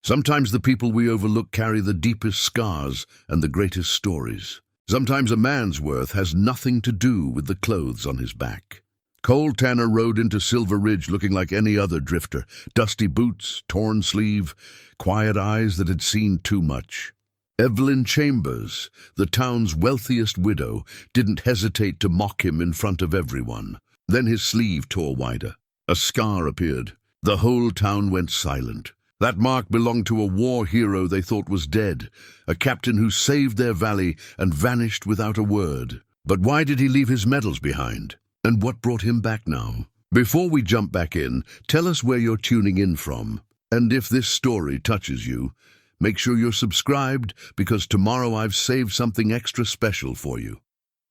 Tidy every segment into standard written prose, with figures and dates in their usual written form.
Sometimes the people we overlook carry the deepest scars and the greatest stories. Sometimes a man's worth has nothing to do with the clothes on his back. Cole Tanner rode into Silver Ridge looking like any other drifter. Dusty boots, torn sleeve, quiet eyes that had seen too much. Evelyn Chambers, the town's wealthiest widow, didn't hesitate to mock him in front of everyone. Then his sleeve tore wider. A scar appeared. The whole town went silent. That mark belonged to a war hero they thought was dead, a captain who saved their valley and vanished without a word. But why did he leave his medals behind? And what brought him back now? Before we jump back in, tell us where you're tuning in from. And if this story touches you, make sure you're subscribed, because tomorrow I've saved something extra special for you.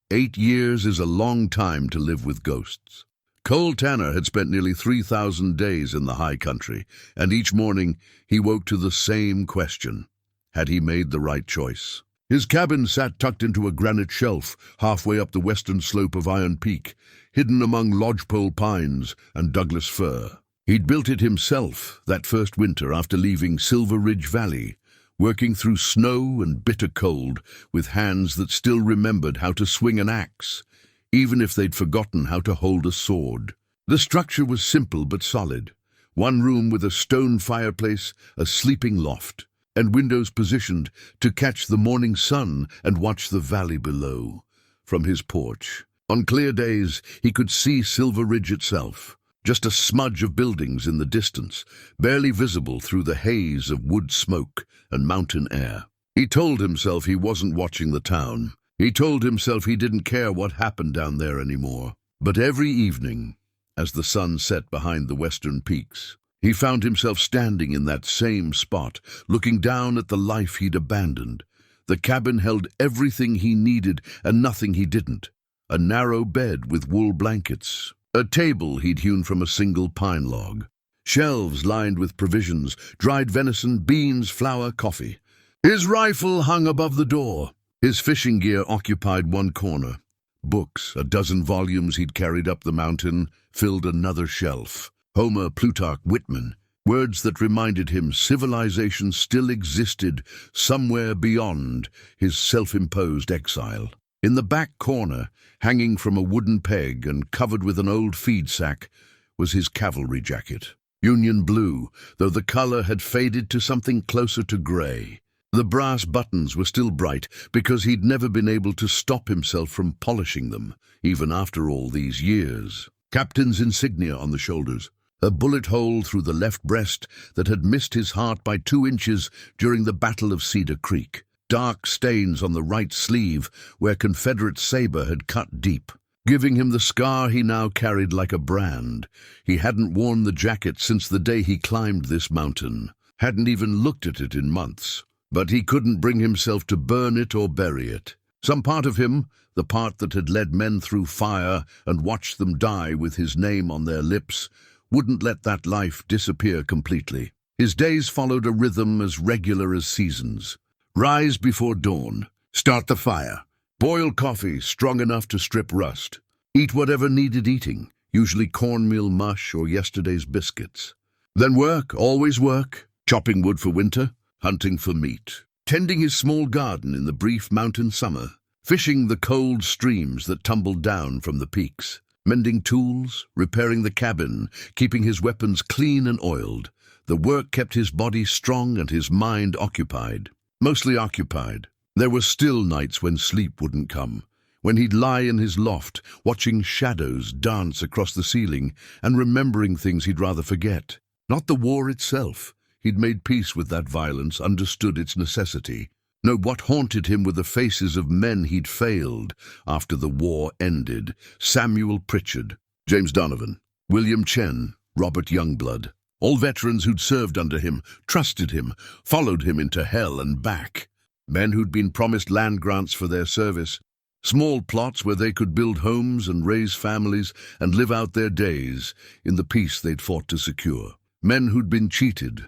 8 years is a long time to live with ghosts. Cole Tanner had spent nearly 3,000 days in the high country, and each morning he woke to the same question. Had he made the right choice? His cabin sat tucked into a granite shelf halfway up the western slope of Iron Peak, hidden among lodgepole pines and Douglas fir. He'd built it himself that first winter after leaving Silver Ridge Valley, working through snow and bitter cold with hands that still remembered how to swing an axe, even if they'd forgotten how to hold a sword. The structure was simple but solid. One room with a stone fireplace, a sleeping loft, and windows positioned to catch the morning sun and watch the valley below. From his porch, on clear days, he could see Silver Ridge itself, just a smudge of buildings in the distance, barely visible through the haze of wood smoke and mountain air. He told himself he wasn't watching the town. He told himself he didn't care what happened down there anymore. But every evening, as the sun set behind the western peaks, he found himself standing in that same spot, looking down at the life he'd abandoned. The cabin held everything he needed and nothing he didn't. A narrow bed with wool blankets, a table he'd hewn from a single pine log, shelves lined with provisions, dried venison, beans, flour, coffee. His rifle hung above the door. His fishing gear occupied one corner. Books, a dozen volumes he'd carried up the mountain, filled another shelf. Homer, Plutarch, Whitman, words that reminded him civilization still existed somewhere beyond his self-imposed exile. In the back corner, hanging from a wooden peg and covered with an old feed sack, was his cavalry jacket. Union blue, though the color had faded to something closer to gray. The brass buttons were still bright because he'd never been able to stop himself from polishing them, even after all these years. Captain's insignia on the shoulders, a bullet hole through the left breast that had missed his heart by 2 inches during the Battle of Cedar Creek. Dark stains on the right sleeve where Confederate saber had cut deep, giving him the scar he now carried like a brand. He hadn't worn the jacket since the day he climbed this mountain, hadn't even looked at it in months. But he couldn't bring himself to burn it or bury it. Some part of him, the part that had led men through fire and watched them die with his name on their lips, wouldn't let that life disappear completely. His days followed a rhythm as regular as seasons. Rise before dawn, start the fire, boil coffee strong enough to strip rust, eat whatever needed eating, usually cornmeal mush or yesterday's biscuits. Then work, always work, chopping wood for winter, hunting for meat, tending his small garden in the brief mountain summer, fishing the cold streams that tumbled down from the peaks, mending tools, repairing the cabin, keeping his weapons clean and oiled. The work kept his body strong and his mind occupied. Mostly occupied. There were still nights when sleep wouldn't come, when he'd lie in his loft, watching shadows dance across the ceiling and remembering things he'd rather forget. Not the war itself. He'd made peace with that violence, understood its necessity. No, what haunted him were the faces of men he'd failed after the war ended. Samuel Pritchard, James Donovan, William Chen, Robert Youngblood. All veterans who'd served under him, trusted him, followed him into hell and back. Men who'd been promised land grants for their service, small plots where they could build homes and raise families and live out their days in the peace they'd fought to secure. Men who'd been cheated.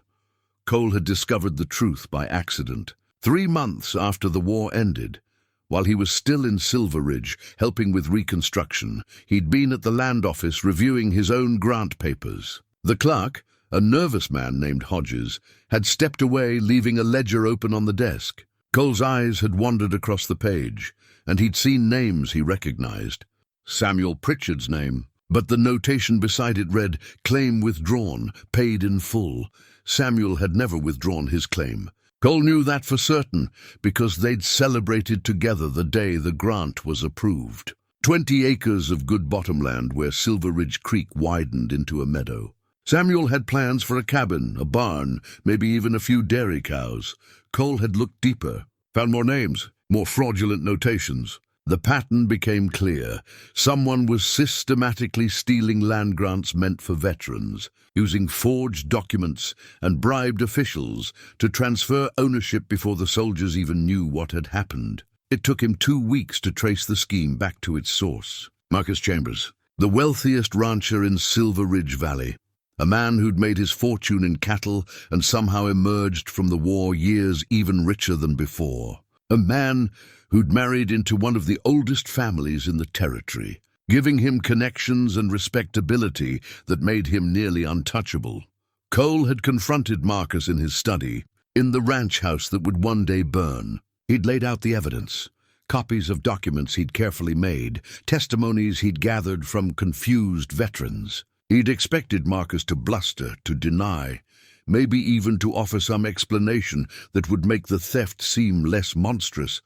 Cole had discovered the truth by accident. 3 months after the war ended, while he was still in Silver Ridge helping with reconstruction, he'd been at the land office reviewing his own grant papers. The clerk, A nervous man named Hodges had stepped away, leaving a ledger open on the desk. Cole's eyes had wandered across the page, and he'd seen names he recognized. Samuel Pritchard's name, but the notation beside it read, "Claim withdrawn, paid in full." Samuel had never withdrawn his claim. Cole knew that for certain, because they'd celebrated together the day the grant was approved. 20 acres of good bottomland where Silver Ridge Creek widened into a meadow. Samuel had plans for a cabin, a barn, maybe even a few dairy cows. Cole had looked deeper, found more names, more fraudulent notations. The pattern became clear. Someone was systematically stealing land grants meant for veterans, using forged documents and bribed officials to transfer ownership before the soldiers even knew what had happened. It took him 2 weeks to trace the scheme back to its source. Marcus Chambers, the wealthiest rancher in Silver Ridge Valley, a man who'd made his fortune in cattle and somehow emerged from the war years even richer than before. A man who'd married into one of the oldest families in the territory, giving him connections and respectability that made him nearly untouchable. Cole had confronted Marcus in his study, in the ranch house that would one day burn. He'd laid out the evidence, copies of documents he'd carefully made, testimonies he'd gathered from confused veterans. He'd expected Marcus to bluster, to deny, maybe even to offer some explanation that would make the theft seem less monstrous.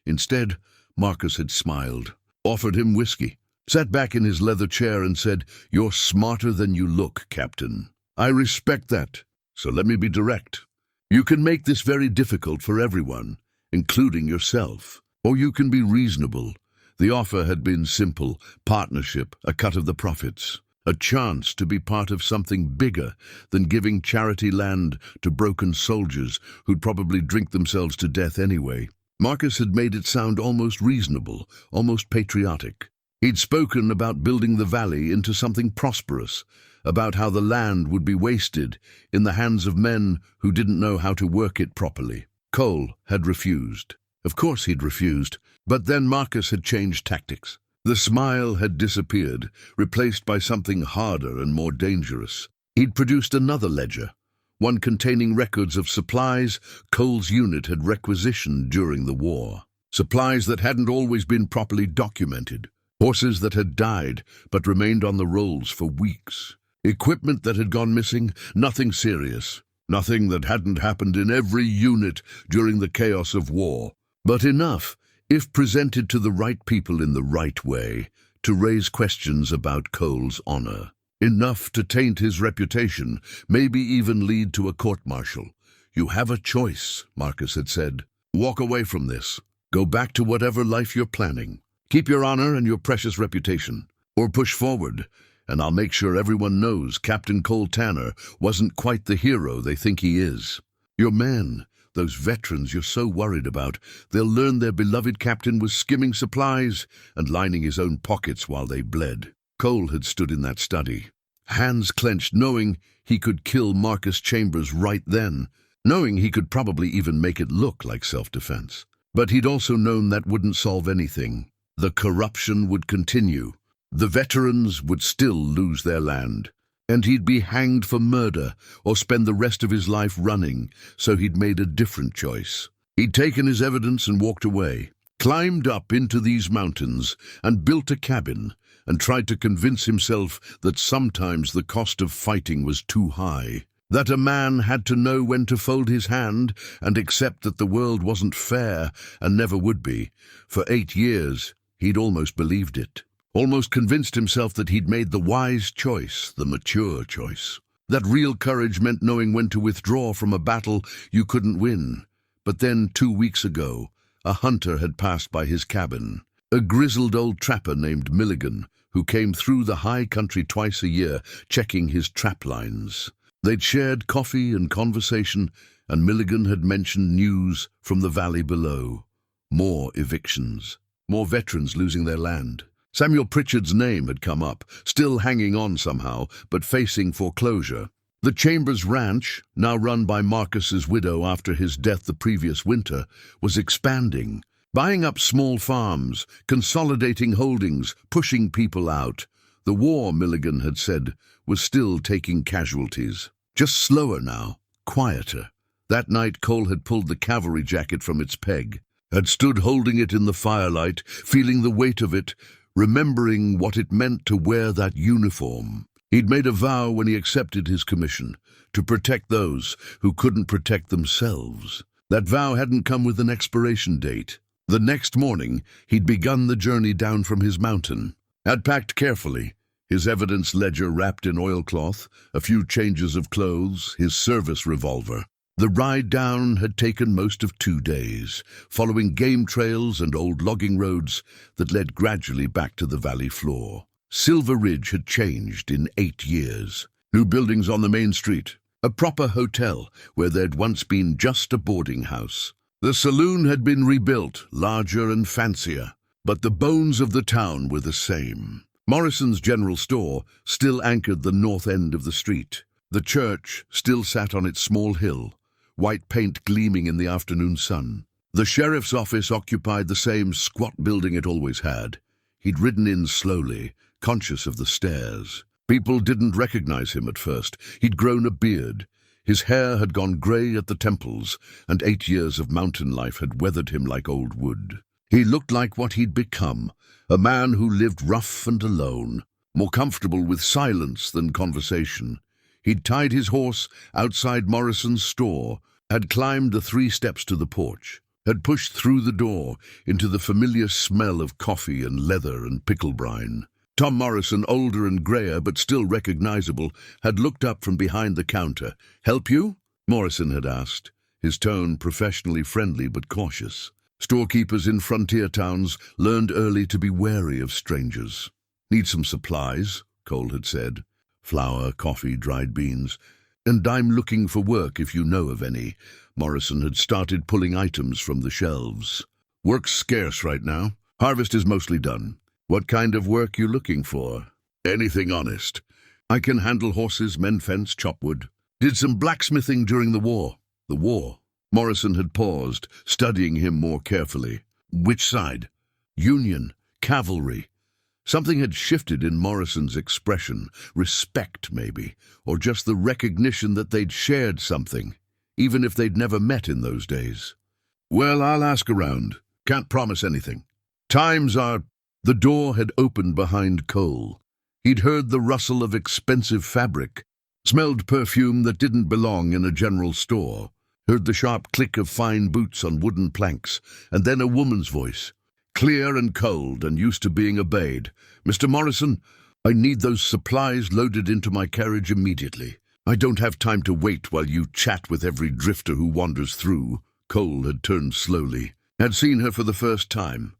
Instead, Marcus had smiled, offered him whiskey, sat back in his leather chair and said, "You're smarter than you look, Captain. I respect that, so let me be direct. You can make this very difficult for everyone, including yourself, or you can be reasonable." The offer had been simple: partnership, a cut of the profits. A chance to be part of something bigger than giving charity land to broken soldiers who'd probably drink themselves to death anyway. Marcus had made it sound almost reasonable, almost patriotic. He'd spoken about building the valley into something prosperous, about how the land would be wasted in the hands of men who didn't know how to work it properly. Cole had refused. Of course he'd refused, but then Marcus had changed tactics. The smile had disappeared, replaced by something harder and more dangerous. He'd produced another ledger, one containing records of supplies Cole's unit had requisitioned during the war. Supplies that hadn't always been properly documented. Horses that had died but remained on the rolls for weeks. Equipment that had gone missing, nothing serious. Nothing that hadn't happened in every unit during the chaos of war. But enough, if presented to the right people in the right way, to raise questions about Cole's honor. Enough to taint his reputation, maybe even lead to a court-martial. "You have a choice," Marcus had said. "Walk away from this. Go back to whatever life you're planning. Keep your honor and your precious reputation. Or push forward, and I'll make sure everyone knows Captain Cole Tanner wasn't quite the hero they think he is. Your men, those veterans you're so worried about, they'll learn their beloved captain was skimming supplies and lining his own pockets while they bled." Cole had stood in that study, hands clenched, knowing he could kill Marcus Chambers right then, knowing he could probably even make it look like self-defense. But he'd also known that wouldn't solve anything. The corruption would continue. The veterans would still lose their land. And he'd be hanged for murder or spend the rest of his life running, so he'd made a different choice. He'd taken his evidence and walked away, climbed up into these mountains and built a cabin, and tried to convince himself that sometimes the cost of fighting was too high, that a man had to know when to fold his hand and accept that the world wasn't fair and never would be. For 8 years, he'd almost believed it. Almost convinced himself that he'd made the wise choice, the mature choice. That real courage meant knowing when to withdraw from a battle you couldn't win. But then, 2 weeks ago, a hunter had passed by his cabin. A grizzled old trapper named Milligan, who came through the high country twice a year, checking his trap lines. They'd shared coffee and conversation, and Milligan had mentioned news from the valley below. More evictions. More veterans losing their land. Samuel Pritchard's name had come up, still hanging on somehow, but facing foreclosure. The Chambers Ranch, now run by Marcus's widow after his death the previous winter, was expanding, buying up small farms, consolidating holdings, pushing people out. The war, Milligan had said, was still taking casualties. Just slower now, quieter. That night Cole had pulled the cavalry jacket from its peg, had stood holding it in the firelight, feeling the weight of it, remembering what it meant to wear that uniform. He'd made a vow when he accepted his commission, to protect those who couldn't protect themselves. That vow hadn't come with an expiration date. The next morning, he'd begun the journey down from his mountain. Had packed carefully, his evidence ledger wrapped in oilcloth, a few changes of clothes, his service revolver. The ride down had taken most of 2 days, following game trails and old logging roads that led gradually back to the valley floor. Silver Ridge had changed in 8 years. New buildings on the main street, a proper hotel where there'd once been just a boarding house. The saloon had been rebuilt, larger and fancier, but the bones of the town were the same. Morrison's general store still anchored the north end of the street. The church still sat on its small hill, white paint gleaming in the afternoon sun. The sheriff's office occupied the same squat building it always had. He'd ridden in slowly, conscious of the stairs. People didn't recognize him at first. He'd grown a beard. His hair had gone grey at the temples, and 8 years of mountain life had weathered him like old wood. He looked like what he'd become, a man who lived rough and alone, more comfortable with silence than conversation. He'd tied his horse outside Morrison's store, had climbed the 3 steps to the porch, had pushed through the door into the familiar smell of coffee and leather and pickle brine. Tom Morrison, older and greyer but still recognizable, had looked up from behind the counter. "Help you?" Morrison had asked, his tone professionally friendly but cautious. Storekeepers in frontier towns learned early to be wary of strangers. "Need some supplies," Cole had said. "Flour, coffee, dried beans. And I'm looking for work if you know of any." Morrison had started pulling items from the shelves. "Work's scarce right now. Harvest is mostly done. What kind of work you looking for?" "Anything honest. I can handle horses, mend fence, chop wood. Did some blacksmithing during the war." "The war?" Morrison had paused, studying him more carefully. "Which side?" "Union, cavalry." Something had shifted in Morrison's expression, respect maybe, or just the recognition that they'd shared something, even if they'd never met in those days. "Well, I'll ask around. Can't promise anything. Times are—" The door had opened behind Cole. He'd heard the rustle of expensive fabric, smelled perfume that didn't belong in a general store, heard the sharp click of fine boots on wooden planks, and then a woman's voice, clear and cold and used to being obeyed. "Mr. Morrison, I need those supplies loaded into my carriage immediately. I don't have time to wait while you chat with every drifter who wanders through." Cole had turned slowly, had seen her for the first time.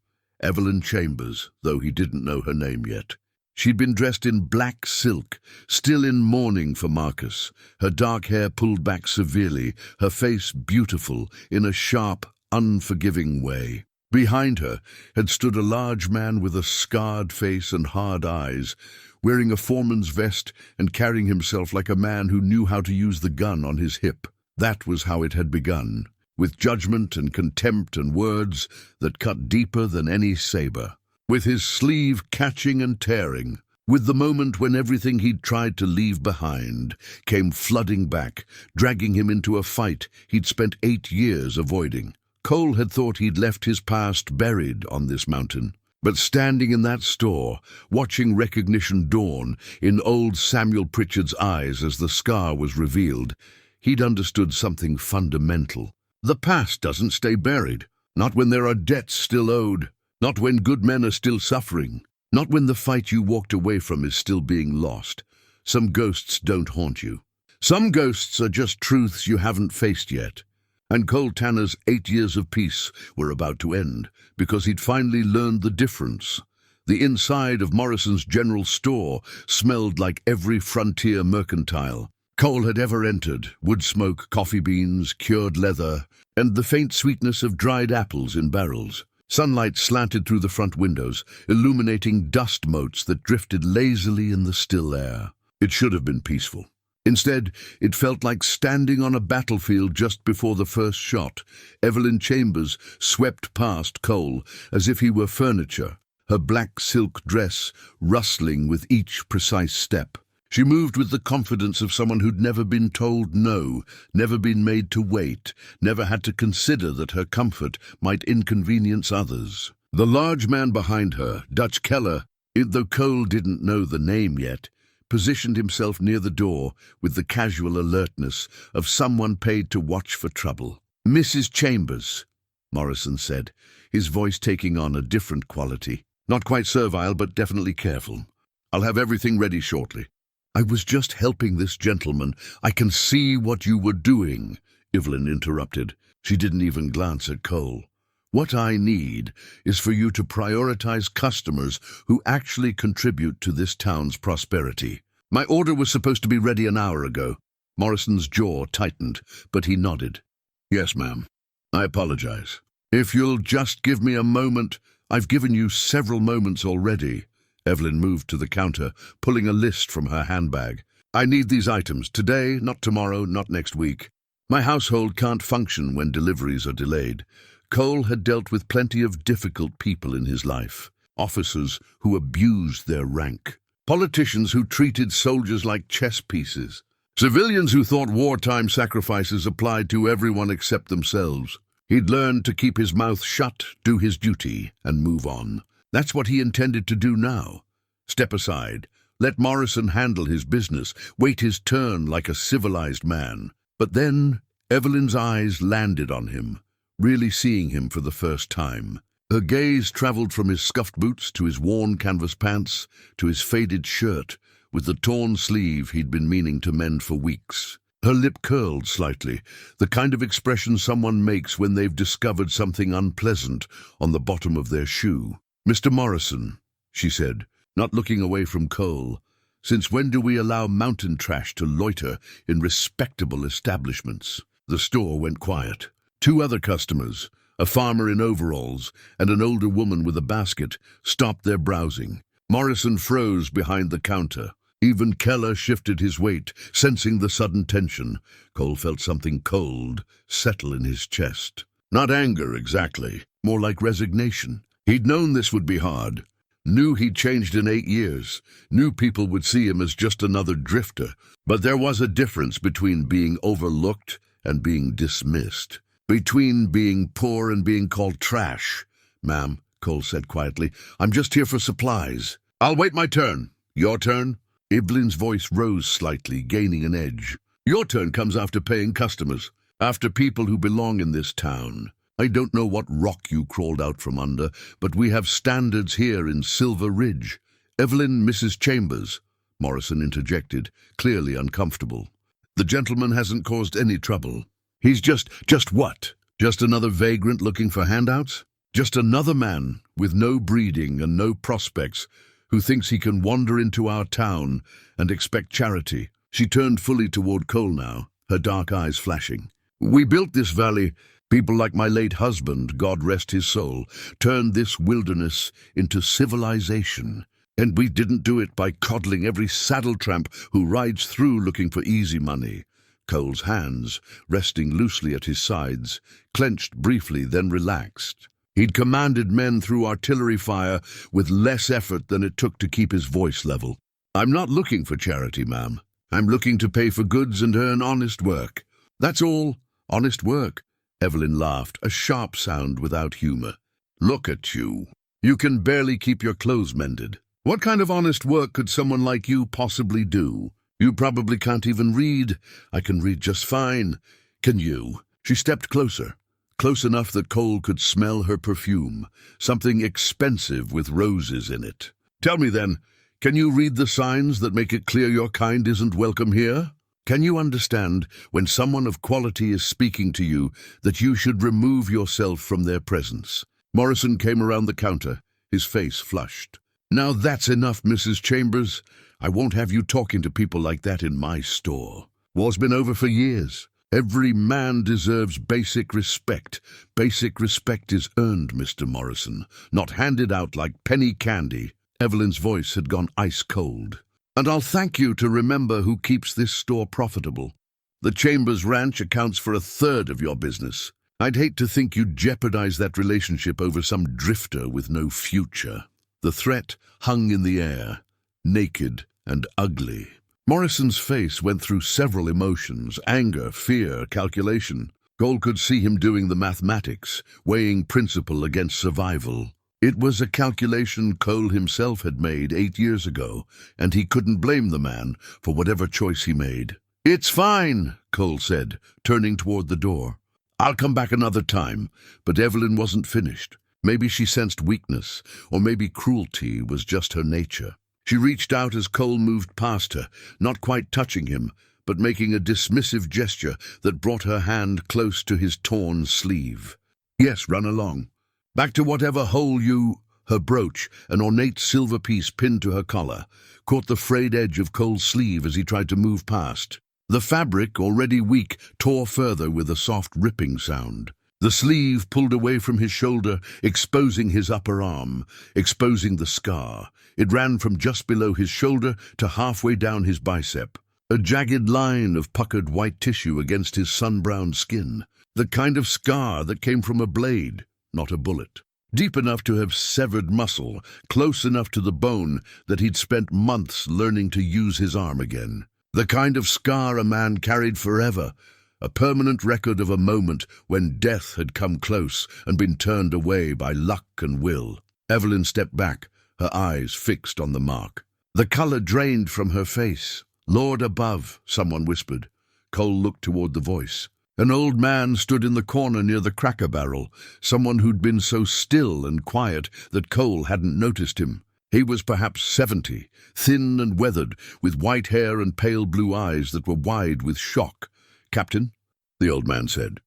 Evelyn Chambers, though he didn't know her name yet. She'd been dressed in black silk, still in mourning for Marcus, her dark hair pulled back severely, her face beautiful in a sharp, unforgiving way. Behind her had stood a large man with a scarred face and hard eyes, wearing a foreman's vest and carrying himself like a man who knew how to use the gun on his hip. That was how it had begun, with judgment and contempt and words that cut deeper than any saber, with his sleeve catching and tearing, with the moment when everything he'd tried to leave behind came flooding back, dragging him into a fight he'd spent 8 years avoiding. Cole had thought he'd left his past buried on this mountain, but standing in that store, watching recognition dawn in old Samuel Pritchard's eyes as the scar was revealed, he'd understood something fundamental. The past doesn't stay buried, not when there are debts still owed, not when good men are still suffering, not when the fight you walked away from is still being lost. Some ghosts don't haunt you. Some ghosts are just truths you haven't faced yet. And Cole Tanner's 8 years of peace were about to end, because he'd finally learned the difference. The inside of Morrison's general store smelled like every frontier mercantile Cole had ever entered: wood smoke, coffee beans, cured leather, and the faint sweetness of dried apples in barrels. Sunlight slanted through the front windows, illuminating dust motes that drifted lazily in the still air. It should have been peaceful. Instead, it felt like standing on a battlefield just before the first shot. Evelyn Chambers swept past Cole as if he were furniture, her black silk dress rustling with each precise step. She moved with the confidence of someone who'd never been told no, never been made to wait, never had to consider that her comfort might inconvenience others. The large man behind her, Dutch Keller, though Cole didn't know the name yet, positioned himself near the door with the casual alertness of someone paid to watch for trouble. "Mrs. Chambers," Morrison said, his voice taking on a different quality. "Not quite servile, but definitely careful. I'll have everything ready shortly." "I was just helping this gentleman. I can see what you were doing," Evelyn interrupted. She didn't even glance at Cole. "What I need is for you to prioritize customers who actually contribute to this town's prosperity. My order was supposed to be ready an hour ago." Morrison's jaw tightened, but he nodded. "Yes, ma'am. I apologize. If you'll just give me a moment." "I've given you several moments already." Evelyn moved to the counter, pulling a list from her handbag. "I need these items today, not tomorrow, not next week. My household can't function when deliveries are delayed." Cole had dealt with plenty of difficult people in his life. Officers who abused their rank. Politicians who treated soldiers like chess pieces. Civilians who thought wartime sacrifices applied to everyone except themselves. He'd learned to keep his mouth shut, do his duty, and move on. That's what he intended to do now. Step aside, let Morrison handle his business, wait his turn like a civilized man. But then Evelyn's eyes landed on him, really seeing him for the first time. Her gaze traveled from his scuffed boots to his worn canvas pants to his faded shirt with the torn sleeve he'd been meaning to mend for weeks. Her lip curled slightly, the kind of expression someone makes when they've discovered something unpleasant on the bottom of their shoe. "Mr. Morrison," she said, not looking away from Cole, "since when do we allow mountain trash to loiter in respectable establishments?" The store went quiet. Two other customers, a farmer in overalls and an older woman with a basket, stopped their browsing. Morrison froze behind the counter. Even Keller shifted his weight, sensing the sudden tension. Cole felt something cold settle in his chest. Not anger exactly, more like resignation. He'd known this would be hard. Knew he'd changed in 8 years. Knew people would see him as just another drifter. But there was a difference between being overlooked and being dismissed. Between being poor and being called trash. "Ma'am," Cole said quietly, "I'm just here for supplies." "I'll wait my turn." "Your turn?" Evelyn's voice rose slightly, gaining an edge. "Your turn comes after paying customers, after people who belong in this town. I don't know what rock you crawled out from under, but we have standards here in Silver Ridge." "Evelyn, Mrs. Chambers," Morrison interjected, clearly uncomfortable. "The gentleman hasn't caused any trouble. He's just what? Just another vagrant looking for handouts? Just another man with no breeding and no prospects who thinks he can wander into our town and expect charity." She turned fully toward Cole now, her dark eyes flashing. "We built this valley. People like my late husband, God rest his soul, turned this wilderness into civilization. And we didn't do it by coddling every saddle tramp who rides through looking for easy money." Cole's hands, resting loosely at his sides, clenched briefly, then relaxed. He'd commanded men through artillery fire with less effort than it took to keep his voice level. "I'm not looking for charity, ma'am. I'm looking to pay for goods and earn honest work. That's all. Honest work." Evelyn laughed, a sharp sound without humor. "Look at you. You can barely keep your clothes mended. What kind of honest work could someone like you possibly do? You probably can't even read. I can read just fine. Can you?" She stepped closer, close enough that Cole could smell her perfume, something expensive with roses in it. "Tell me then, can you read the signs that make it clear your kind isn't welcome here? Can you understand, when someone of quality is speaking to you, that you should remove yourself from their presence?" Morrison came around the counter, his face flushed. "Now that's enough, Mrs. Chambers. I won't have you talking to people like that in my store. War's been over for years. Every man deserves basic respect. Basic respect is earned, Mr. Morrison, not handed out like penny candy." Evelyn's voice had gone ice cold. "And I'll thank you to remember who keeps this store profitable. The Chambers Ranch accounts for 1/3 of your business. I'd hate to think you'd jeopardize that relationship over some drifter with no future." The threat hung in the air, naked and ugly. Morrison's face went through several emotions: anger, fear, calculation. Cole could see him doing the mathematics, weighing principle against survival. It was a calculation Cole himself had made 8 years ago, and he couldn't blame the man for whatever choice he made. "It's fine," Cole said, turning toward the door. "I'll come back another time." But Evelyn wasn't finished. Maybe she sensed weakness, or maybe cruelty was just her nature. She reached out as Cole moved past her, not quite touching him, but making a dismissive gesture that brought her hand close to his torn sleeve. "Yes, run along. Back to whatever hole you—" Her brooch, an ornate silver piece pinned to her collar, caught the frayed edge of Cole's sleeve as he tried to move past. The fabric, already weak, tore further with a soft ripping sound. The sleeve pulled away from his shoulder, exposing his upper arm, exposing the scar. It ran from just below his shoulder to halfway down his bicep. A jagged line of puckered white tissue against his sun-browned skin. The kind of scar that came from a blade, not a bullet. Deep enough to have severed muscle, close enough to the bone that he'd spent months learning to use his arm again. The kind of scar a man carried forever, a permanent record of a moment when death had come close and been turned away by luck and will. Evelyn stepped back, her eyes fixed on the mark. The color drained from her face. "Lord above," someone whispered. Cole looked toward the voice. An old man stood in the corner near the cracker barrel, someone who'd been so still and quiet that Cole hadn't noticed him. He was perhaps 70, thin and weathered, with white hair and pale blue eyes that were wide with shock. "Captain," the old man said.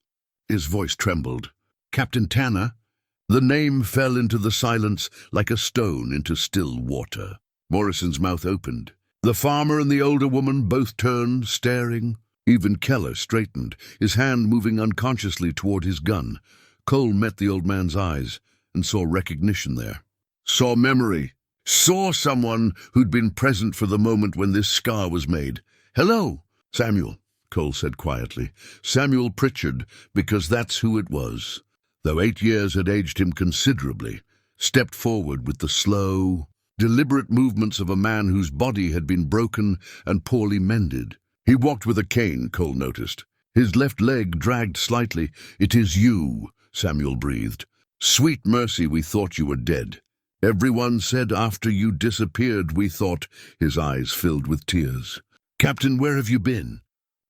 His voice trembled. "Captain Tanner?" The name fell into the silence like a stone into still water. Morrison's mouth opened. The farmer and the older woman both turned, staring. Even Keller straightened, his hand moving unconsciously toward his gun. Cole met the old man's eyes and saw recognition there. Saw memory. Saw someone who'd been present for the moment when this scar was made. "Hello, Samuel," Cole said quietly. Samuel Pritchard, because that's who it was. Though 8 years had aged him considerably, stepped forward with the slow, deliberate movements of a man whose body had been broken and poorly mended. He walked with a cane, Cole noticed. His left leg dragged slightly. "It is you," Samuel breathed. "Sweet mercy, we thought you were dead. Everyone said after you disappeared, we thought." His eyes filled with tears. "Captain, where have you been?"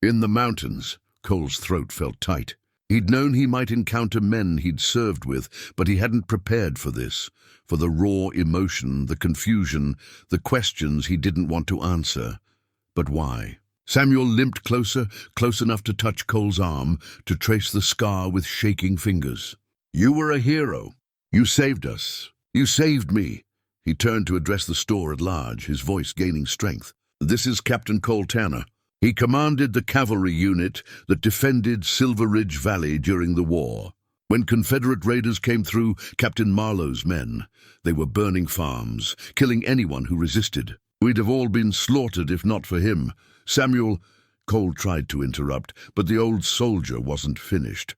"In the mountains." Cole's throat felt tight. He'd known he might encounter men he'd served with, but he hadn't prepared for this, for the raw emotion, the confusion, the questions he didn't want to answer. But why? Samuel limped closer, close enough to touch Cole's arm, to trace the scar with shaking fingers. "You were a hero. You saved us. You saved me." He turned to address the store at large, his voice gaining strength. "This is Captain Cole Tanner. He commanded the cavalry unit that defended Silver Ridge Valley during the war. When Confederate raiders came through, Captain Marlowe's men, they were burning farms, killing anyone who resisted. We'd have all been slaughtered if not for him. Samuel—" Cole tried to interrupt, but the old soldier wasn't finished.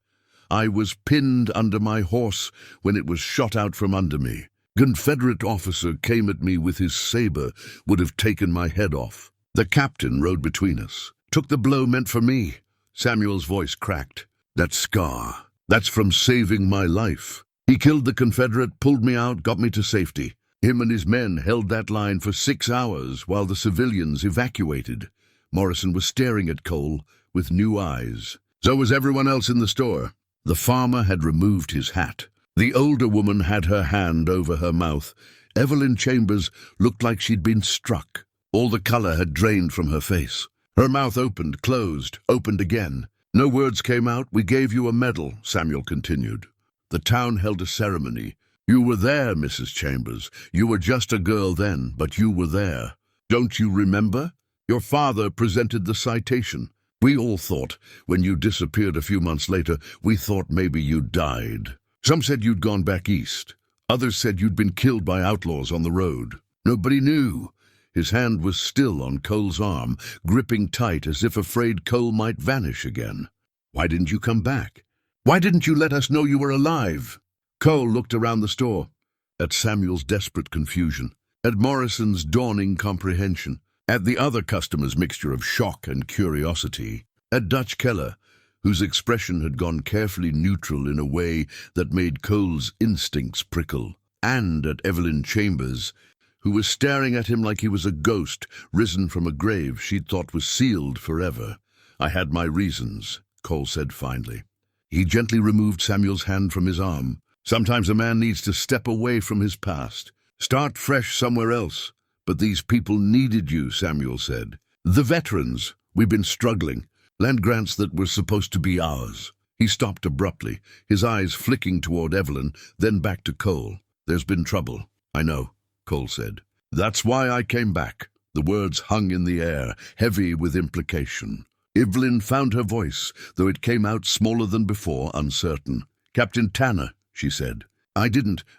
"I was pinned under my horse when it was shot out from under me. Confederate officer came at me with his saber, would have taken my head off. The captain rode between us. Took the blow meant for me." Samuel's voice cracked. "That scar, that's from saving my life. He killed the Confederate, pulled me out, got me to safety. Him and his men held that line for 6 hours while the civilians evacuated." Morrison was staring at Cole with new eyes. So was everyone else in the store. The farmer had removed his hat. The older woman had her hand over her mouth. Evelyn Chambers looked like she'd been struck. All the color had drained from her face. Her mouth opened, closed, opened again. "No words came out. We gave you a medal," Samuel continued. "The town held a ceremony. You were there, Mrs. Chambers. You were just a girl then, but you were there. Don't you remember? Your father presented the citation. We all thought, when you disappeared a few months later, we thought maybe you'd died. Some said you'd gone back east. Others said you'd been killed by outlaws on the road. Nobody knew." His hand was still on Cole's arm, gripping tight as if afraid Cole might vanish again. "Why didn't you come back? Why didn't you let us know you were alive?" Cole looked around the store, at Samuel's desperate confusion, at Morrison's dawning comprehension. At the other customer's mixture of shock and curiosity. At Dutch Keller, whose expression had gone carefully neutral in a way that made Cole's instincts prickle. And at Evelyn Chambers, who was staring at him like he was a ghost risen from a grave she'd thought was sealed forever. I had my reasons, Cole said finally. He gently removed Samuel's hand from his arm. Sometimes a man needs to step away from his past, start fresh somewhere else. But these people needed you, Samuel said. The veterans, we've been struggling. Land grants that were supposed to be ours. He stopped abruptly, his eyes flicking toward Evelyn, then back to Cole. There's been trouble. I know, Cole said. That's why I came back. The words hung in the air, heavy with implication. Evelyn found her voice, though it came out smaller than before, uncertain. Captain Tanner, she said. I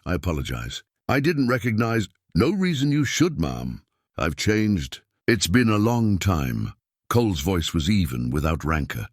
apologize. I didn't recognize... No reason you should, ma'am. I've changed. It's been a long time. Cole's voice was even, without rancor.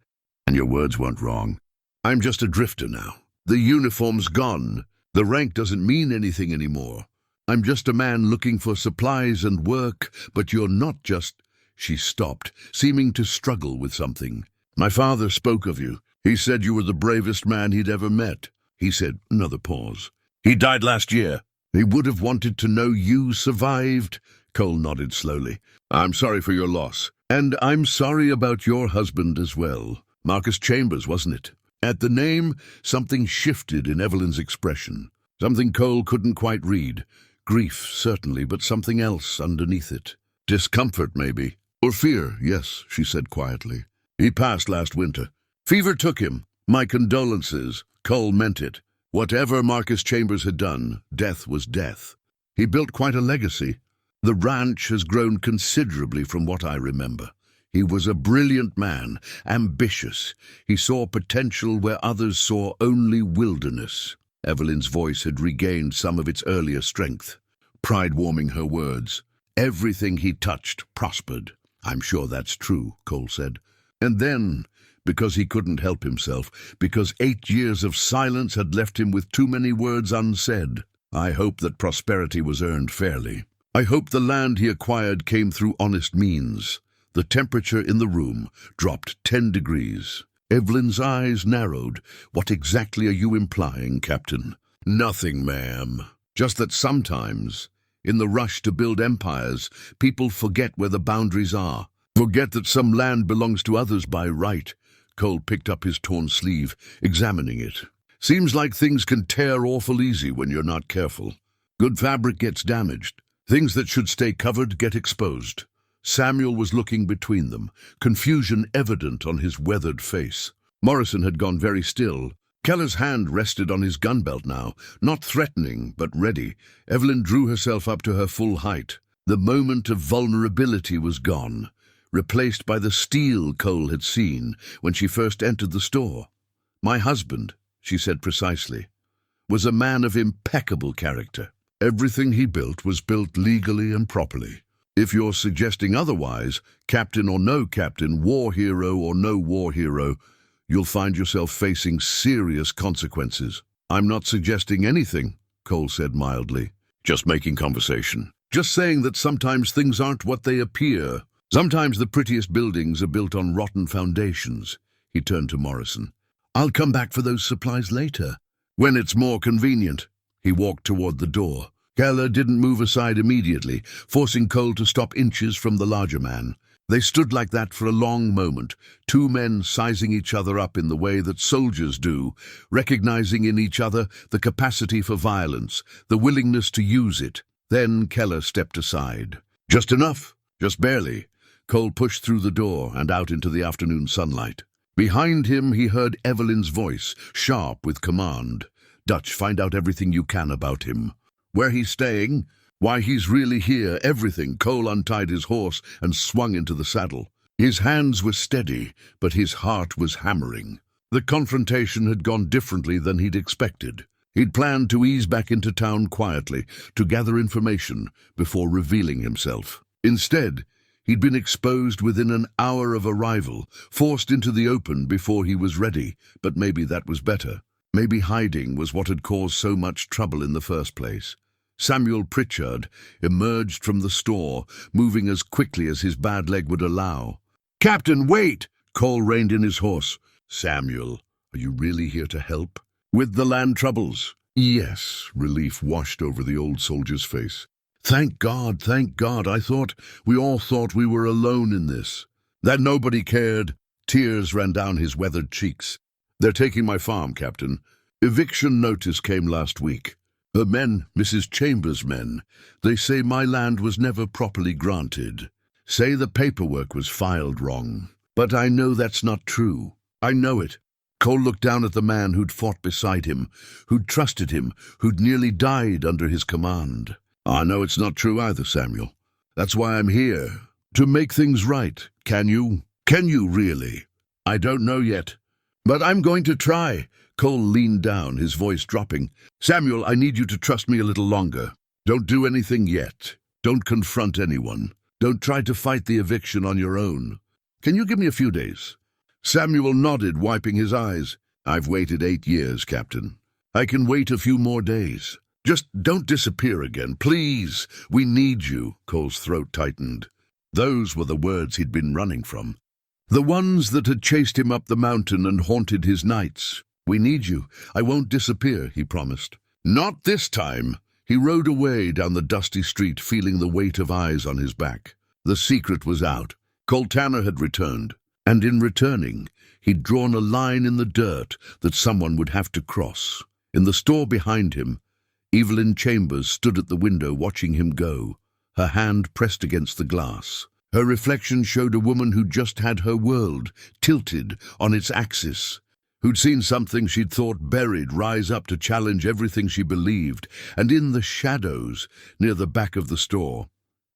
And your words weren't wrong. I'm just a drifter now. The uniform's gone. The rank doesn't mean anything anymore. I'm just a man looking for supplies and work, but you're not just... She stopped, seeming to struggle with something. My father spoke of you. He said you were the bravest man he'd ever met. He said, another pause. He died last year. He would have wanted to know you survived. Cole nodded slowly. I'm sorry for your loss. And I'm sorry about your husband as well. Marcus Chambers, wasn't it? At the name, something shifted in Evelyn's expression. Something Cole couldn't quite read. Grief, certainly, but something else underneath it. Discomfort, maybe. Or fear, yes, she said quietly. He passed last winter. Fever took him. My condolences. Cole meant it. Whatever Marcus Chambers had done, death was death. He built quite a legacy. The ranch has grown considerably from what I remember. He was a brilliant man, ambitious. He saw potential where others saw only wilderness. Evelyn's voice had regained some of its earlier strength, pride warming her words. Everything he touched prospered. I'm sure that's true, Cole said. And then, because he couldn't help himself, because 8 years of silence had left him with too many words unsaid, I hope that prosperity was earned fairly. I hope the land he acquired came through honest means. The temperature in the room dropped 10 degrees. Evelyn's eyes narrowed. What exactly are you implying, Captain? Nothing, ma'am. Just that sometimes, in the rush to build empires, people forget where the boundaries are. Forget that some land belongs to others by right. Cole picked up his torn sleeve, examining it. Seems like things can tear awful easy when you're not careful. Good fabric gets damaged. Things that should stay covered get exposed. Samuel was looking between them, confusion evident on his weathered face. Morrison had gone very still. Keller's hand rested on his gun belt now, not threatening, but ready. Evelyn drew herself up to her full height. The moment of vulnerability was gone, replaced by the steel Cole had seen when she first entered the store. My husband, she said precisely, was a man of impeccable character. Everything he built was built legally and properly. If you're suggesting otherwise, captain or no captain, war hero or no war hero, you'll find yourself facing serious consequences. I'm not suggesting anything, Cole said mildly. Just making conversation. Just saying that sometimes things aren't what they appear. Sometimes the prettiest buildings are built on rotten foundations. He turned to Morrison. I'll come back for those supplies later. When it's more convenient. He walked toward the door. Keller didn't move aside immediately, forcing Cole to stop inches from the larger man. They stood like that for a long moment, two men sizing each other up in the way that soldiers do, recognizing in each other the capacity for violence, the willingness to use it. Then Keller stepped aside. Just enough, just barely. Cole pushed through the door and out into the afternoon sunlight. Behind him he heard Evelyn's voice, sharp with command. Dutch, find out everything you can about him. Where he's staying, why he's really here, everything. Cole untied his horse and swung into the saddle. His hands were steady, but his heart was hammering. The confrontation had gone differently than he'd expected. He'd planned to ease back into town quietly, to gather information before revealing himself. Instead, he'd been exposed within an hour of arrival, forced into the open before he was ready, but maybe that was better. Maybe hiding was what had caused so much trouble in the first place. Samuel Pritchard emerged from the store, moving as quickly as his bad leg would allow. "Captain, wait!" Cole reined in his horse. "Samuel, are you really here to help? With the land troubles?" "Yes," relief washed over the old soldier's face. Thank God, thank God. We all thought we were alone in this. That nobody cared." Tears ran down his weathered cheeks. "They're taking my farm, Captain. Eviction notice came last week. Her men, Mrs. Chambers' men, they say my land was never properly granted. Say the paperwork was filed wrong. But I know that's not true. I know it." Cole looked down at the man who'd fought beside him, who'd trusted him, who'd nearly died under his command. "I know it's not true either, Samuel. That's why I'm here. To make things right. Can you? Can you really?" "I don't know yet. But I'm going to try." Cole leaned down, his voice dropping. "Samuel, I need you to trust me a little longer. Don't do anything yet. Don't confront anyone. Don't try to fight the eviction on your own. Can you give me a few days?" Samuel nodded, wiping his eyes. "I've waited 8 years, Captain. I can wait a few more days. Just don't disappear again, please. We need you." Cole's throat tightened. Those were the words he'd been running from. The ones that had chased him up the mountain and haunted his nights. "We need you. I won't disappear," he promised. "Not this time." He rode away down the dusty street, feeling the weight of eyes on his back. The secret was out. Cole Tanner had returned. And in returning, he'd drawn a line in the dirt that someone would have to cross. In the store behind him, Evelyn Chambers stood at the window watching him go, her hand pressed against the glass. Her reflection showed a woman who'd just had her world tilted on its axis, who'd seen something she'd thought buried rise up to challenge everything she believed, and in the shadows near the back of the store,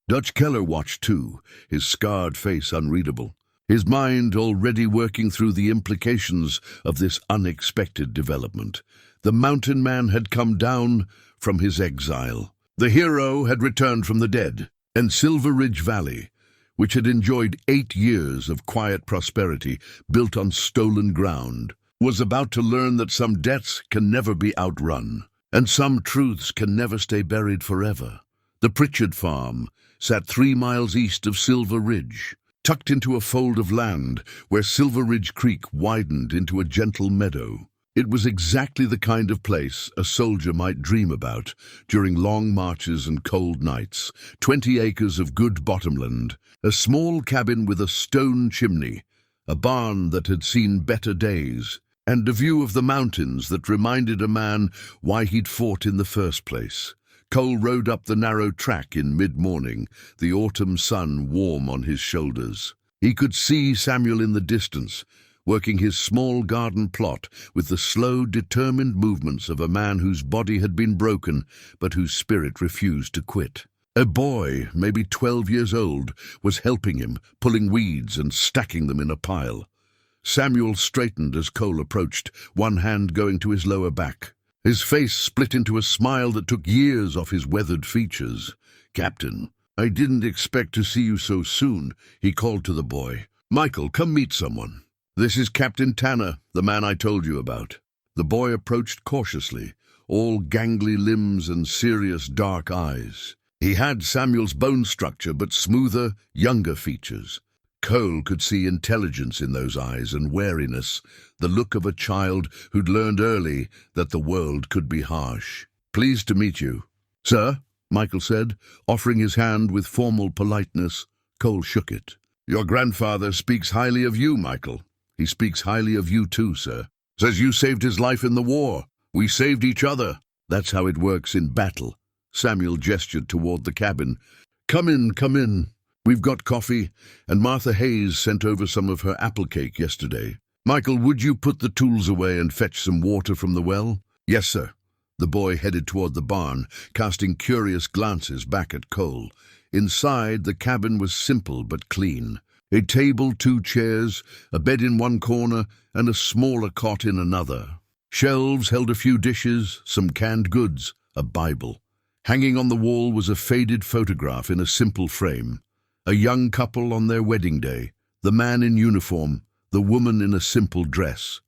Dutch Keller watched too, his scarred face unreadable, his mind already working through the implications of this unexpected development. The mountain man had come down from his exile. The hero had returned from the dead, and Silver Ridge Valley, which had enjoyed 8 years of quiet prosperity built on stolen ground, was about to learn that some debts can never be outrun, and some truths can never stay buried forever. The Pritchard farm sat 3 miles east of Silver Ridge, tucked into a fold of land where Silver Ridge Creek widened into a gentle meadow. It was exactly the kind of place a soldier might dream about during long marches and cold nights. 20 acres of good bottomland, a small cabin with a stone chimney, a barn that had seen better days, and a view of the mountains that reminded a man why he'd fought in the first place. Cole rode up the narrow track in mid-morning, the autumn sun warm on his shoulders. He could see Samuel in the distance, working his small garden plot with the slow, determined movements of a man whose body had been broken, but whose spirit refused to quit. A boy, maybe 12 years old, was helping him, pulling weeds and stacking them in a pile. Samuel straightened as Cole approached, one hand going to his lower back. His face split into a smile that took years off his weathered features. "Captain, I didn't expect to see you so soon," he called to the boy. "Michael, come meet someone. This is Captain Tanner, the man I told you about." The boy approached cautiously, all gangly limbs and serious dark eyes. He had Samuel's bone structure, but smoother, younger features. Cole could see intelligence in those eyes and wariness, the look of a child who'd learned early that the world could be harsh. "Pleased to meet you." "Sir," Michael said, offering his hand with formal politeness. Cole shook it. "Your grandfather speaks highly of you, Michael. He speaks highly of you too, sir. Says you saved his life in the war. We saved each other. That's how it works in battle." Samuel gestured toward the cabin. Come in, come in. We've got coffee, and Martha Hayes sent over some of her apple cake yesterday. Michael, would you put the tools away and fetch some water from the well?" "Yes, sir." The boy headed toward the barn, casting curious glances back at Cole. Inside, the cabin was simple but clean. A table, 2 chairs, a bed in one corner, and a smaller cot in another. Shelves held a few dishes, some canned goods, a Bible. Hanging on the wall was a faded photograph in a simple frame. A young couple on their wedding day, the man in uniform, the woman in a simple dress.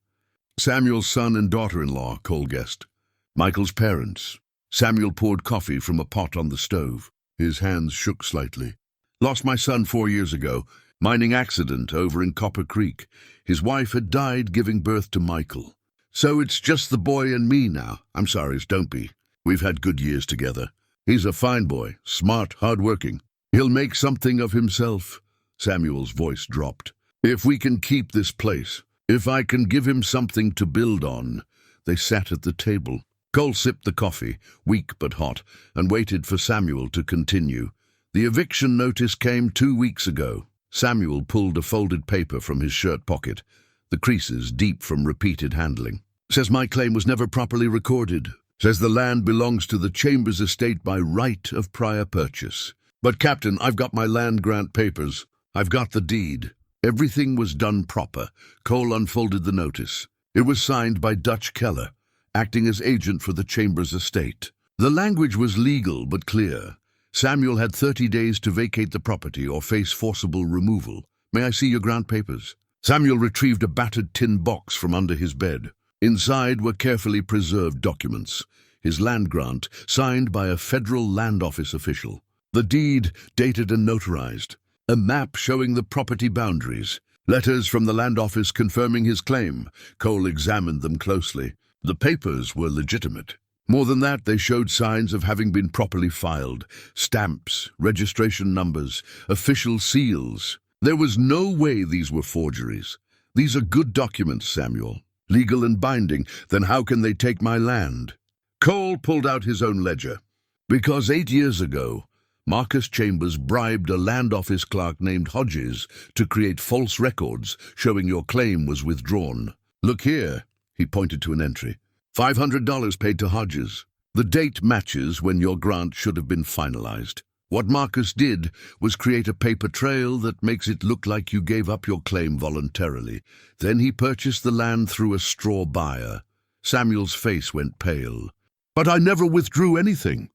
Samuel's son and daughter-in-law, Cole guessed. Michael's parents. Samuel poured coffee from a pot on the stove. His hands shook slightly. Lost my son 4 years ago. Mining accident over in Copper Creek. His wife had died giving birth to Michael. So it's just the boy and me now. I'm sorry, don't be. We've had good years together. He's a fine boy, smart, hard-working. He'll make something of himself. Samuel's voice dropped. If we can keep this place, if I can give him something to build on. They sat at the table. Cole sipped the coffee, weak but hot, and waited for Samuel to continue. The eviction notice came 2 weeks ago. Samuel pulled a folded paper from his shirt pocket, the creases deep from repeated handling. Says my claim was never properly recorded. Says the land belongs to the Chambers estate by right of prior purchase. But, Captain, I've got my land grant papers. I've got the deed. Everything was done proper. Cole unfolded the notice. It was signed by Dutch Keller, acting as agent for the Chambers estate. The language was legal but clear. Samuel had 30 days to vacate the property or face forcible removal. May I see your grant papers? Samuel retrieved a battered tin box from under his bed. Inside were carefully preserved documents. His land grant, signed by a federal land office official. The deed, dated and notarized. A map showing the property boundaries. Letters from the land office confirming his claim. Cole examined them closely. The papers were legitimate. More than that, they showed signs of having been properly filed. Stamps, registration numbers, official seals. There was no way these were forgeries. These are good documents, Samuel. Legal and binding. Then how can they take my land? Cole pulled out his own ledger. Because 8 years ago, Marcus Chambers bribed a land office clerk named Hodges to create false records showing your claim was withdrawn. Look here, he pointed to an entry. $500 paid to Hodges. The date matches when your grant should have been finalized. What Marcus did was create a paper trail that makes it look like you gave up your claim voluntarily. Then he purchased the land through a straw buyer. Samuel's face went pale. But I never withdrew anything.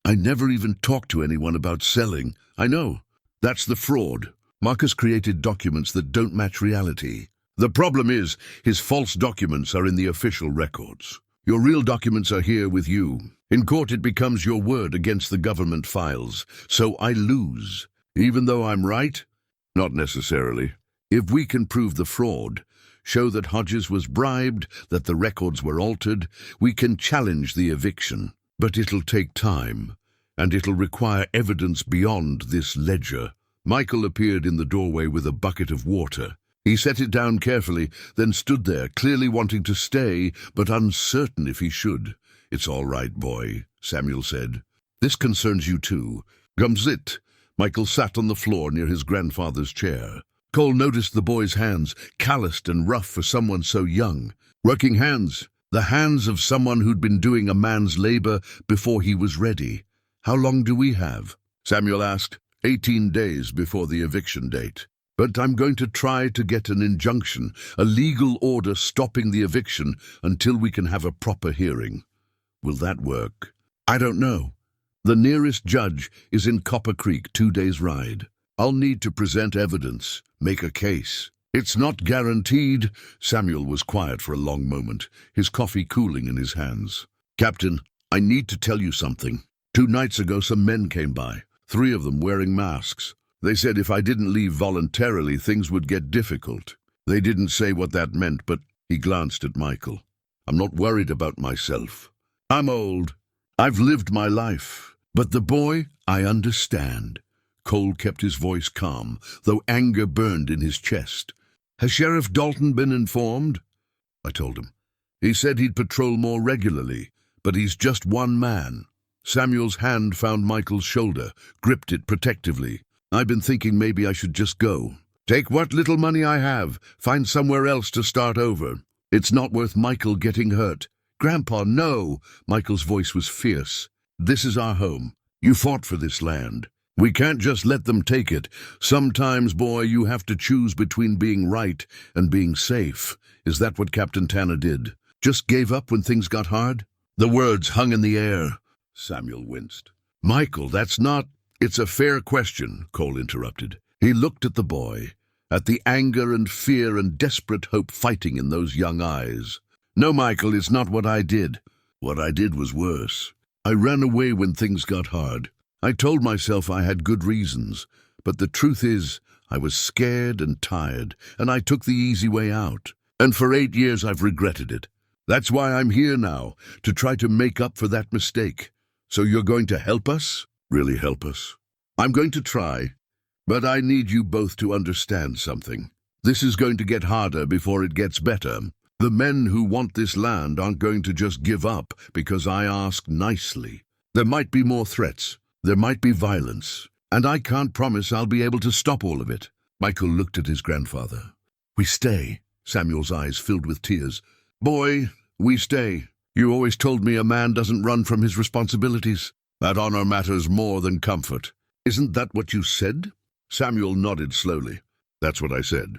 I never even talked to anyone about selling. I know. That's the fraud. Marcus created documents that don't match reality. The problem is, his false documents are in the official records. Your real documents are here with you. In court it becomes your word against the government files. So I lose. Even though I'm right? Not necessarily. If we can prove the fraud, show that Hodges was bribed, that the records were altered, we can challenge the eviction. But it'll take time, and it'll require evidence beyond this ledger. Michael appeared in the doorway with a bucket of water. He set it down carefully, then stood there, clearly wanting to stay, but uncertain if he should. It's all right, boy, Samuel said. This concerns you too. Gumzit. Michael sat on the floor near his grandfather's chair. Cole noticed the boy's hands, calloused and rough for someone so young. Working hands. The hands of someone who'd been doing a man's labor before he was ready. How long do we have? Samuel asked. 18 days before the eviction date. But I'm going to try to get an injunction, a legal order stopping the eviction until we can have a proper hearing. Will that work? I don't know. The nearest judge is in Copper Creek, 2 days' ride. I'll need to present evidence, make a case. It's not guaranteed. Samuel was quiet for a long moment, his coffee cooling in his hands. Captain, I need to tell you something. 2 nights ago, some men came by, 3 of them wearing masks. They said if I didn't leave voluntarily, things would get difficult. They didn't say what that meant, but he glanced at Michael. I'm not worried about myself. I'm old. I've lived my life. But the boy, I understand. Cole kept his voice calm, though anger burned in his chest. Has Sheriff Dalton been informed? I told him. He said he'd patrol more regularly, but he's just one man. Samuel's hand found Michael's shoulder, gripped it protectively. I've been thinking maybe I should just go. Take what little money I have, find somewhere else to start over. It's not worth Michael getting hurt. Grandpa, no! Michael's voice was fierce. This is our home. You fought for this land. We can't just let them take it. Sometimes, boy, you have to choose between being right and being safe. Is that what Captain Tanner did? Just gave up when things got hard? The words hung in the air. Samuel winced. Michael, that's not... It's a fair question, Cole interrupted. He looked at the boy, at the anger and fear and desperate hope fighting in those young eyes. No, Michael, it's not what I did. What I did was worse. I ran away when things got hard. I told myself I had good reasons, but the truth is, I was scared and tired, and I took the easy way out. And for 8 years I've regretted it. That's why I'm here now, to try to make up for that mistake. So you're going to help us? Really help us? I'm going to try, but I need you both to understand something. This is going to get harder before it gets better. The men who want this land aren't going to just give up because I ask nicely. There might be more threats. There might be violence. And I can't promise I'll be able to stop all of it. Michael looked at his grandfather. We stay. Samuel's eyes filled with tears. Boy, we stay. You always told me a man doesn't run from his responsibilities. That honor matters more than comfort. Isn't that what you said? Samuel nodded slowly. That's what I said.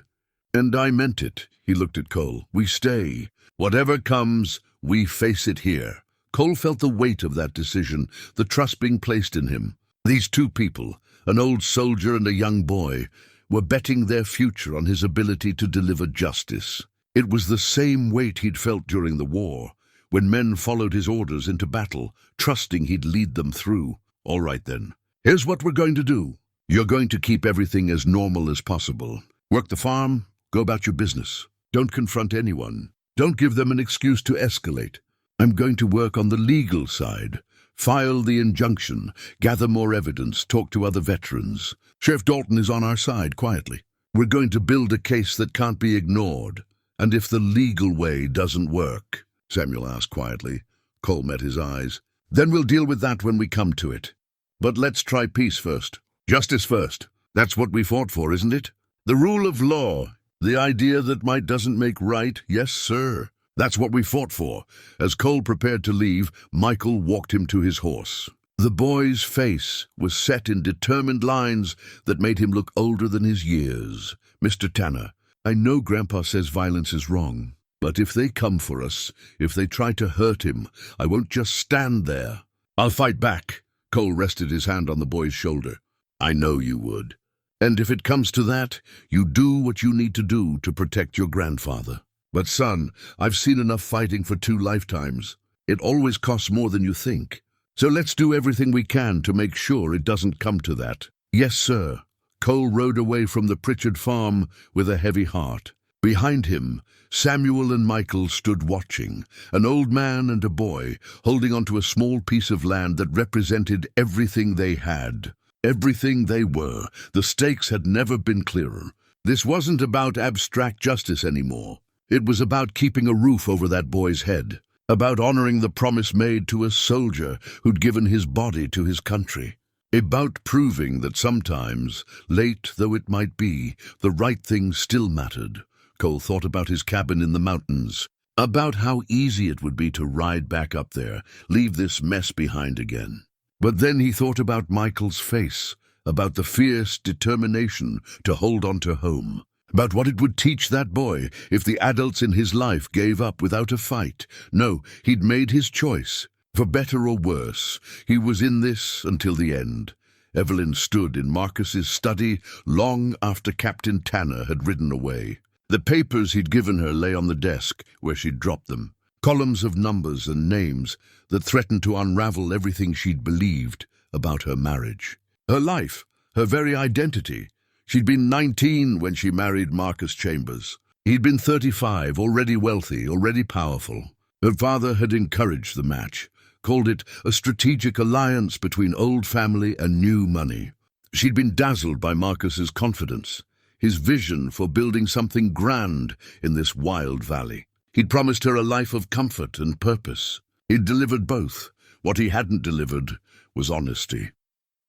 And I meant it. He looked at Cole. We stay. Whatever comes, we face it here. Cole felt the weight of that decision, the trust being placed in him. These two people, an old soldier and a young boy, were betting their future on his ability to deliver justice. It was the same weight he'd felt during the war, when men followed his orders into battle, trusting he'd lead them through. All right then, here's what we're going to do. You're going to keep everything as normal as possible. Work the farm, go about your business. Don't confront anyone. Don't give them an excuse to escalate. I'm going to work on the legal side. File the injunction, gather more evidence, talk to other veterans. Sheriff Dalton is on our side, quietly. We're going to build a case that can't be ignored. And if the legal way doesn't work, Samuel asked quietly. Cole met his eyes. Then we'll deal with that when we come to it. But let's try peace first. Justice first. That's what we fought for, isn't it? The rule of law. The idea that might doesn't make right. Yes, sir. That's what we fought for. As Cole prepared to leave, Michael walked him to his horse. The boy's face was set in determined lines that made him look older than his years. Mr. Tanner, I know Grandpa says violence is wrong, but if they come for us, if they try to hurt him, I won't just stand there. I'll fight back. Cole rested his hand on the boy's shoulder. I know you would. And if it comes to that, you do what you need to do to protect your grandfather. But son, I've seen enough fighting for 2 lifetimes. It always costs more than you think. So let's do everything we can to make sure it doesn't come to that. Yes, sir. Cole rode away from the Pritchard farm with a heavy heart. Behind him, Samuel and Michael stood watching, an old man and a boy, holding onto a small piece of land that represented everything they had, everything they were. The stakes had never been clearer. This wasn't about abstract justice anymore. It was about keeping a roof over that boy's head, about honoring the promise made to a soldier who'd given his body to his country, about proving that sometimes, late though it might be, the right thing still mattered. Cole thought about his cabin in the mountains, about how easy it would be to ride back up there, leave this mess behind again. But then he thought about Michael's face, about the fierce determination to hold on to home, about what it would teach that boy if the adults in his life gave up without a fight. No, he'd made his choice. For better or worse, he was in this until the end. Evelyn stood in Marcus's study long after Captain Tanner had ridden away. The papers he'd given her lay on the desk where she'd dropped them, columns of numbers and names that threatened to unravel everything she'd believed about her marriage. Her life, her very identity. She'd been 19 when she married Marcus Chambers. He'd been 35, already wealthy, already powerful. Her father had encouraged the match, called it a strategic alliance between old family and new money. She'd been dazzled by Marcus's confidence, his vision for building something grand in this wild valley. He'd promised her a life of comfort and purpose. He'd delivered both. What he hadn't delivered was honesty.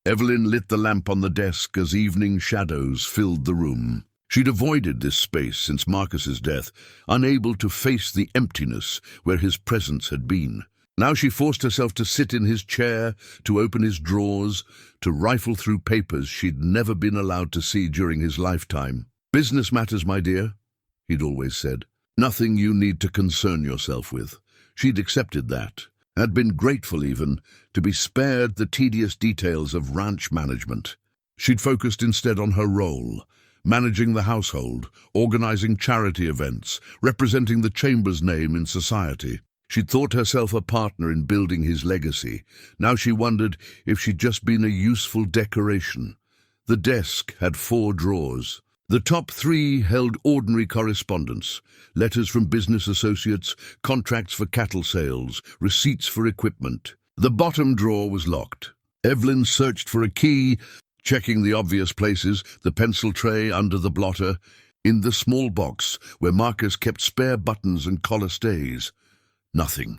Evelyn lit the lamp on the desk as evening shadows filled the room. She'd avoided this space since Marcus's death, unable to face the emptiness where his presence had been. Now she forced herself to sit in his chair, to open his drawers, to rifle through papers she'd never been allowed to see during his lifetime. "Business matters, my dear," he'd always said. "Nothing you need to concern yourself with." She'd accepted that, had been grateful even, to be spared the tedious details of ranch management. She'd focused instead on her role, managing the household, organizing charity events, representing the Chambers name in society. She'd thought herself a partner in building his legacy. Now she wondered if she'd just been a useful decoration. The desk had 4 drawers. The top 3 held ordinary correspondence, letters from business associates, contracts for cattle sales, receipts for equipment. The bottom drawer was locked. Evelyn searched for a key, checking the obvious places, the pencil tray under the blotter, in the small box where Marcus kept spare buttons and collar stays. Nothing.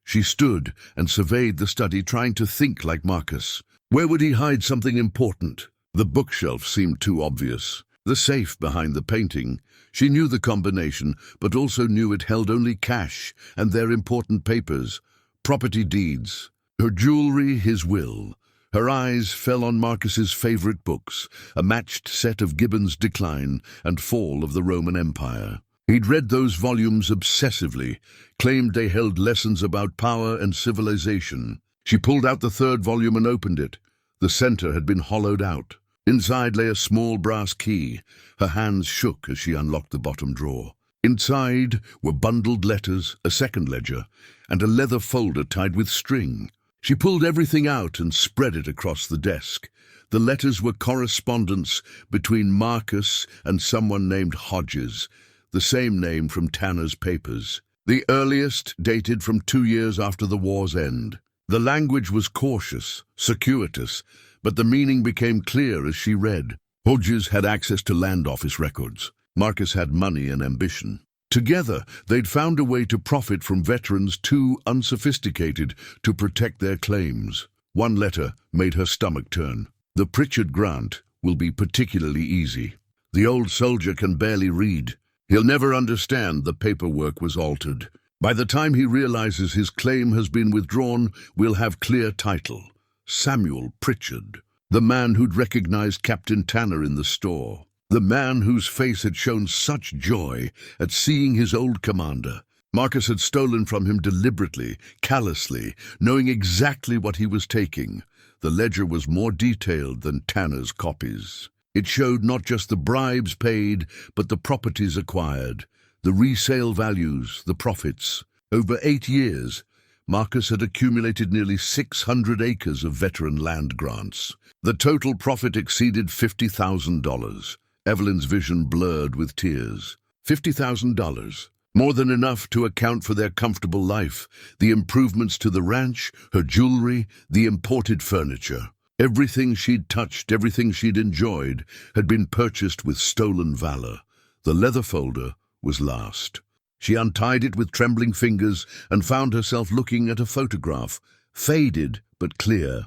She stood and surveyed the study, trying to think like Marcus. Where would he hide something important? The bookshelf seemed too obvious. The safe behind the painting. She knew the combination, but also knew it held only cash and their important papers, property deeds, her jewelry, his will. Her eyes fell on Marcus's favorite books, a matched set of Gibbon's Decline and Fall of the Roman Empire. He'd read those volumes obsessively, claimed they held lessons about power and civilization. She pulled out the 3rd volume and opened it. The center had been hollowed out. Inside lay a small brass key. Her hands shook as she unlocked the bottom drawer. Inside were bundled letters, a second ledger, and a leather folder tied with string. She pulled everything out and spread it across the desk. The letters were correspondence between Marcus and someone named Hodges, the same name from Tanner's papers. The earliest dated from 2 years after the war's end. The language was cautious, circuitous, but the meaning became clear as she read. Hodges had access to land office records. Marcus had money and ambition. Together, they'd found a way to profit from veterans too unsophisticated to protect their claims. One letter made her stomach turn. The Pritchard grant will be particularly easy. The old soldier can barely read. He'll never understand the paperwork was altered. By the time he realizes his claim has been withdrawn, we'll have clear title. Samuel Pritchard, the man who'd recognized Captain Tanner in the store. The man whose face had shown such joy at seeing his old commander. Marcus had stolen from him deliberately, callously, knowing exactly what he was taking. The ledger was more detailed than Tanner's copies. It showed not just the bribes paid, but the properties acquired, the resale values, the profits. Over 8 years, Marcus had accumulated nearly 600 acres of veteran land grants. The total profit exceeded $50,000. Evelyn's vision blurred with tears. $50,000. More than enough to account for their comfortable life, the improvements to the ranch, her jewelry, the imported furniture. Everything she'd touched, everything she'd enjoyed, had been purchased with stolen valor. The leather folder was last. She untied it with trembling fingers and found herself looking at a photograph, faded but clear.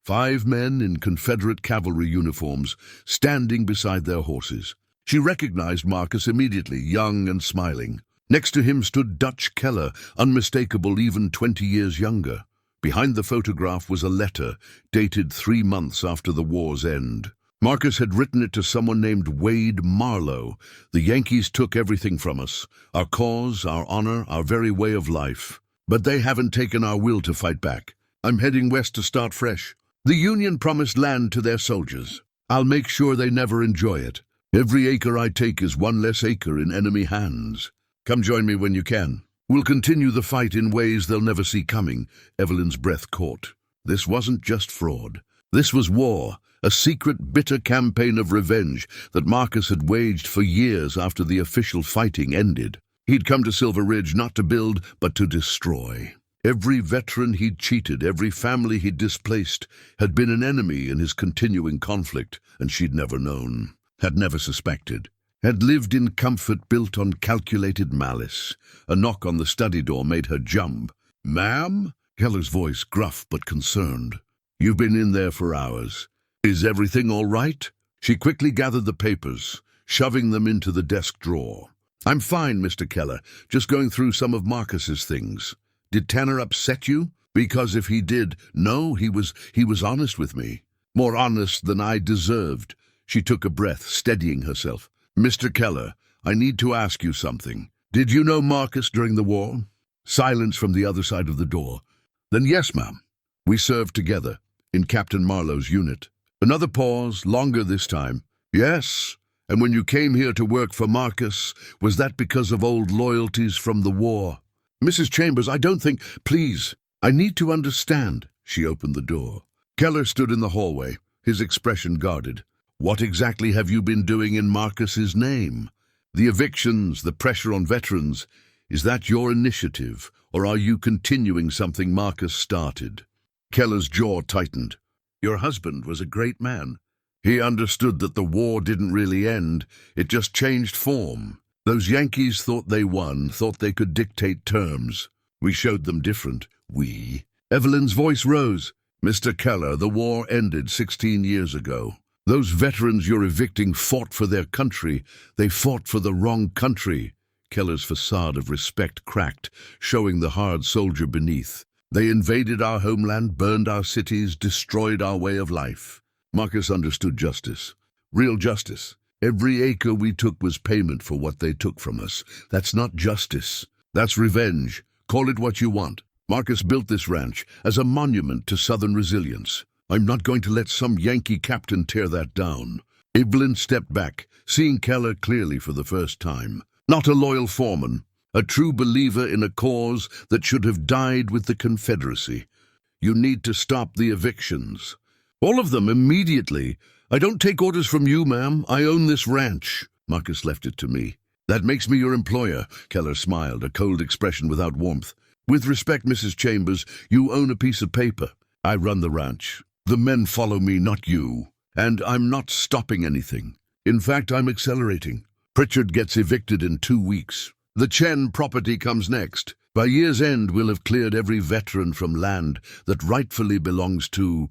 5 men in Confederate cavalry uniforms, standing beside their horses. She recognized Marcus immediately, young and smiling. Next to him stood Dutch Keller, unmistakable even 20 years younger. Behind the photograph was a letter, dated 3 months after the war's end. Marcus had written it to someone named Wade Marlowe. The Yankees took everything from us, our cause, our honor, our very way of life. But they haven't taken our will to fight back. I'm heading west to start fresh. The Union promised land to their soldiers. I'll make sure they never enjoy it. Every acre I take is 1 less acre in enemy hands. Come join me when you can. We'll continue the fight in ways they'll never see coming. Evelyn's breath caught. This wasn't just fraud. This was war, a secret, bitter campaign of revenge that Marcus had waged for years after the official fighting ended. He'd come to Silver Ridge not to build, but to destroy. Every veteran he'd cheated, every family he'd displaced, had been an enemy in his continuing conflict, and she'd never known, had never suspected. Had lived in comfort built on calculated malice. A knock on the study door made her jump. "Ma'am?" Keller's voice gruff but concerned. "You've been in there for hours. Is everything all right?" She quickly gathered the papers, shoving them into the desk drawer. "I'm fine, Mr. Keller, just going through some of Marcus's things. Did Tanner upset you? Because if he did, no, he was honest with me. More honest than I deserved." She took a breath, steadying herself. "Mr. Keller, I need to ask you something. Did you know Marcus during the war?" Silence from the other side of the door. "Then yes, ma'am. We served together in Captain Marlowe's unit." Another pause, longer this time. "Yes. And when you came here to work for Marcus, was that because of old loyalties from the war?" Mrs. Chambers, I don't think... Please, I need to understand. She opened the door. Keller stood in the hallway, his expression guarded. What exactly have you been doing in Marcus's name? The evictions, the pressure on veterans, is that your initiative, or are you continuing something Marcus started? Keller's jaw tightened. Your husband was a great man. He understood that the war didn't really end, it just changed form. Those Yankees thought they won, thought they could dictate terms. We showed them different. We. Evelyn's voice rose. Mr. Keller, the war ended 16 years ago. Those veterans you're evicting fought for their country. They fought for the wrong country. Keller's facade of respect cracked, showing the hard soldier beneath. They invaded our homeland, burned our cities, destroyed our way of life. Marcus understood justice. Real justice. Every acre we took was payment for what they took from us. That's not justice. That's revenge. Call it what you want. Marcus built this ranch as a monument to Southern resilience. I'm not going to let some Yankee captain tear that down. Evelyn stepped back, seeing Keller clearly for the first time. Not a loyal foreman, a true believer in a cause that should have died with the Confederacy. You need to stop the evictions. All of them, immediately. I don't take orders from you, ma'am. I own this ranch. Marcus left it to me. That makes me your employer, Keller smiled, a cold expression without warmth. With respect, Mrs. Chambers, you own a piece of paper. I run the ranch. The men follow me, not you. And I'm not stopping anything. In fact, I'm accelerating. Pritchard gets evicted in 2 weeks. The Chen property comes next. By year's end, we'll have cleared every veteran from land that rightfully belongs to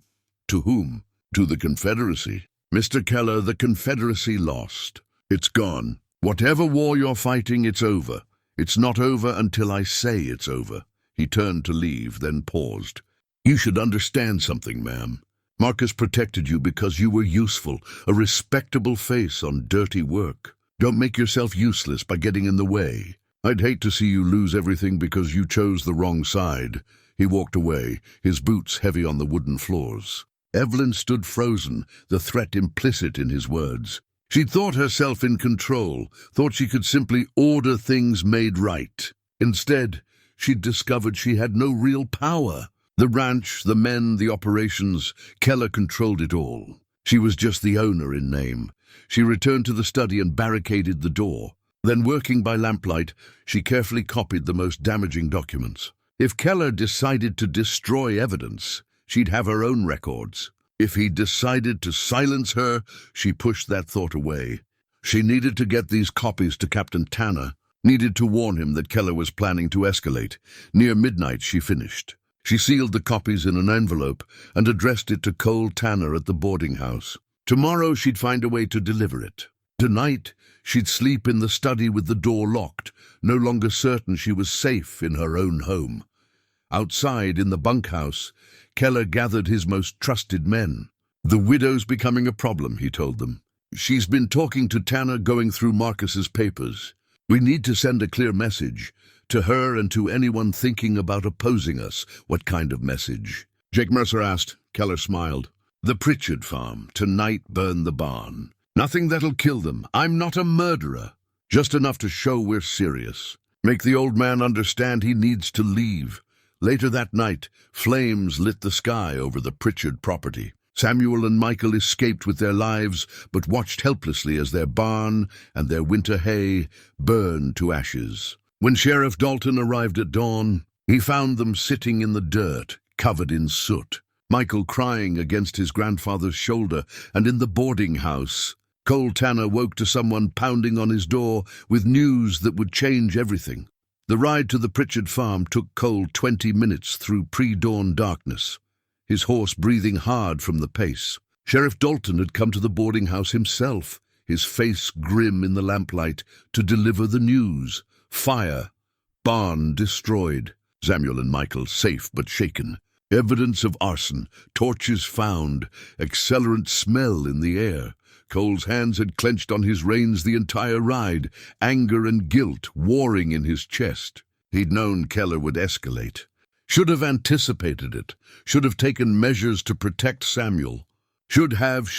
whom? To the Confederacy. Mr. Keller, the Confederacy lost. It's gone. Whatever war you're fighting, it's over. It's not over until I say it's over. He turned to leave, then paused. You should understand something, ma'am. Marcus protected you because you were useful, a respectable face on dirty work. Don't make yourself useless by getting in the way. I'd hate to see you lose everything because you chose the wrong side. He walked away, his boots heavy on the wooden floors. Evelyn stood frozen, the threat implicit in his words. She'd thought herself in control, thought she could simply order things made right. Instead, she'd discovered she had no real power. The ranch, the men, the operations, Keller controlled it all. She was just the owner in name. She returned to the study and barricaded the door. Then, working by lamplight, she carefully copied the most damaging documents. If Keller decided to destroy evidence, she'd have her own records. If he decided to silence her, she pushed that thought away. She needed to get these copies to Captain Tanner, needed to warn him that Keller was planning to escalate. Near midnight, she finished. She sealed the copies in an envelope and addressed it to Cole Tanner at the boarding house. Tomorrow, she'd find a way to deliver it. Tonight, she'd sleep in the study with the door locked, no longer certain she was safe in her own home. Outside, in the bunkhouse, Keller gathered his most trusted men. The widow's becoming a problem, he told them. She's been talking to Tanner, going through Marcus's papers. We need to send a clear message. To her and to anyone thinking about opposing us. What kind of message? Jake Mercer asked. Keller smiled. The Pritchard farm. Tonight burn the barn. Nothing that'll kill them. I'm not a murderer. Just enough to show we're serious. Make the old man understand he needs to leave. Later that night, flames lit the sky over the Pritchard property. Samuel and Michael escaped with their lives, but watched helplessly as their barn and their winter hay burned to ashes. When Sheriff Dalton arrived at dawn, he found them sitting in the dirt, covered in soot. Michael crying against his grandfather's shoulder, and in the boarding house, Cole Tanner woke to someone pounding on his door with news that would change everything. The ride to the Pritchard farm took Cole 20 minutes through pre-dawn darkness, his horse breathing hard from the pace. Sheriff Dalton had come to the boarding house himself, his face grim in the lamplight, to deliver the news. Fire. Barn destroyed. Samuel and Michael safe but shaken. Evidence of arson. Torches found. Accelerant smell in the air. Cole's hands had clenched on his reins the entire ride, anger and guilt warring in his chest. He'd known Keller would escalate. Should have anticipated it. Should have taken measures to protect Samuel. Should have.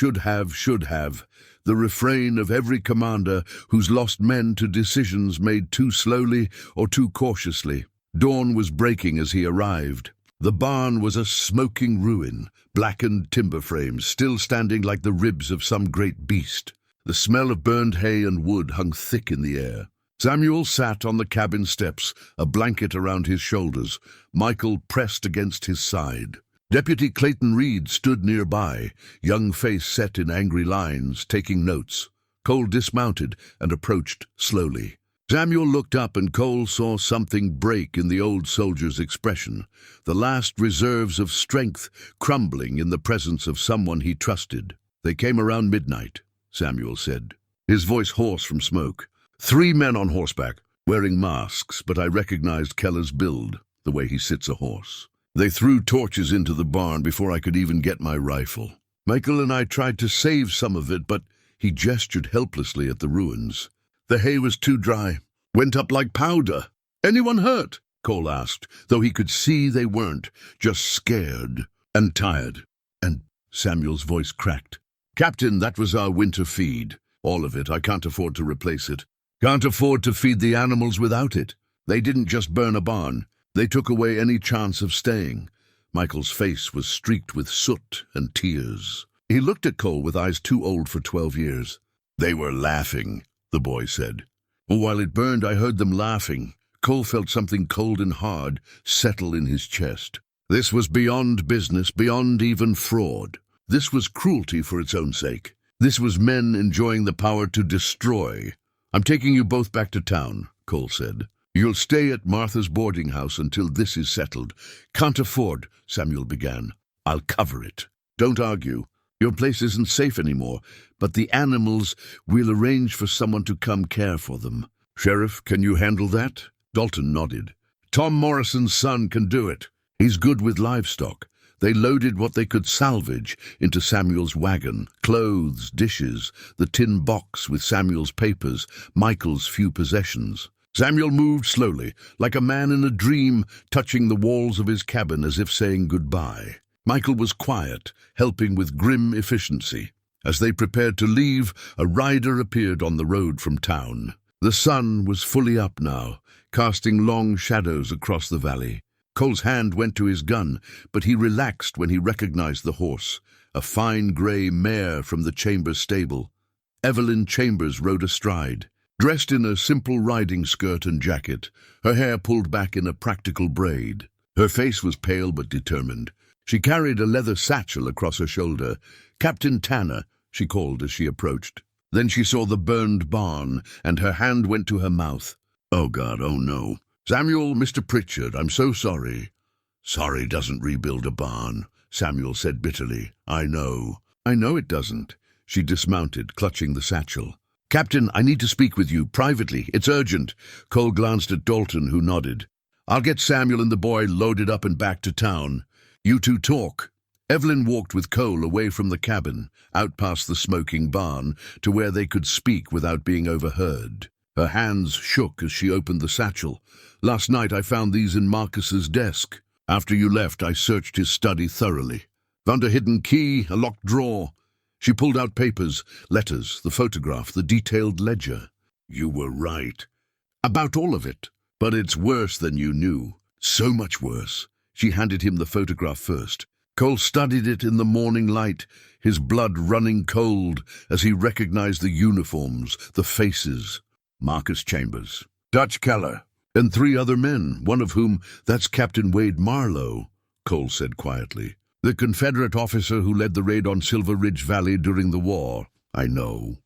The refrain of every commander who's lost men to decisions made too slowly or too cautiously. Dawn was breaking as he arrived. The barn was a smoking ruin, blackened timber frames still standing like the ribs of some great beast. The smell of burned hay and wood hung thick in the air. Samuel sat on the cabin steps, a blanket around his shoulders, Michael pressed against his side. Deputy Clayton Reed stood nearby, young face set in angry lines, taking notes. Cole dismounted and approached slowly. Samuel looked up and Cole saw something break in the old soldier's expression, the last reserves of strength crumbling in the presence of someone he trusted. "They came around midnight," Samuel said, his voice hoarse from smoke. 3 men on horseback, wearing masks, but I recognized Keller's build, the way he sits a horse. They threw torches into the barn before I could even get my rifle. Michael and I tried to save some of it, but he gestured helplessly at the ruins. The hay was too dry, went up like powder. "Anyone hurt?" Cole asked, though he could see they weren't, just scared and tired. And Samuel's voice cracked. "Captain, that was our winter feed. All of it. I can't afford to replace it. Can't afford to feed the animals without it. They didn't just burn a barn. They took away any chance of staying." Michael's face was streaked with soot and tears. He looked at Cole with eyes too old for 12 years. "They were laughing," the boy said. While it burned, I heard them laughing. Cole felt something cold and hard settle in his chest. This was beyond business, beyond even fraud. This was cruelty for its own sake. This was men enjoying the power to destroy. "I'm taking you both back to town," Cole said. "You'll stay at Martha's boarding house until this is settled." "Can't afford," Samuel began. "I'll cover it. Don't argue. Your place isn't safe anymore, but the animals, we'll arrange for someone to come care for them." "Sheriff, can you handle that?" Dalton nodded. "Tom Morrison's son can do it. He's good with livestock." They loaded what they could salvage into Samuel's wagon, clothes, dishes, the tin box with Samuel's papers, Michael's few possessions. Samuel moved slowly, like a man in a dream, touching the walls of his cabin as if saying goodbye. Michael was quiet, helping with grim efficiency. As they prepared to leave, a rider appeared on the road from town. The sun was fully up now, casting long shadows across the valley. Cole's hand went to his gun, but he relaxed when he recognized the horse, a fine gray mare from the Chambers stable. Evelyn Chambers rode astride, dressed in a simple riding skirt and jacket, her hair pulled back in a practical braid. Her face was pale but determined. She carried a leather satchel across her shoulder. "Captain Tanner," she called as she approached. Then she saw the burned barn, and her hand went to her mouth. "Oh God, oh no. Samuel, Mr. Pritchard, I'm so sorry." "Sorry doesn't rebuild a barn," Samuel said bitterly. "I know." "I know it doesn't." She dismounted, clutching the satchel. "Captain, I need to speak with you, privately. It's urgent." Cole glanced at Dalton, who nodded. "I'll get Samuel and the boy loaded up and back to town. You two talk." Evelyn walked with Cole away from the cabin, out past the smoking barn, to where they could speak without being overheard. Her hands shook as she opened the satchel. "Last night I found these in Marcus's desk. After you left, I searched his study thoroughly. Found a hidden key, a locked drawer." She pulled out papers, letters, the photograph, the detailed ledger. "You were right. About all of it. But it's worse than you knew. So much worse." She handed him the photograph first. Cole studied it in the morning light, his blood running cold as he recognized the uniforms, the faces. Marcus Chambers, Dutch Keller, and 3 other men, one of whom, "That's Captain Wade Marlowe," Cole said quietly. "The Confederate officer who led the raid on Silver Ridge Valley during the war." "I know."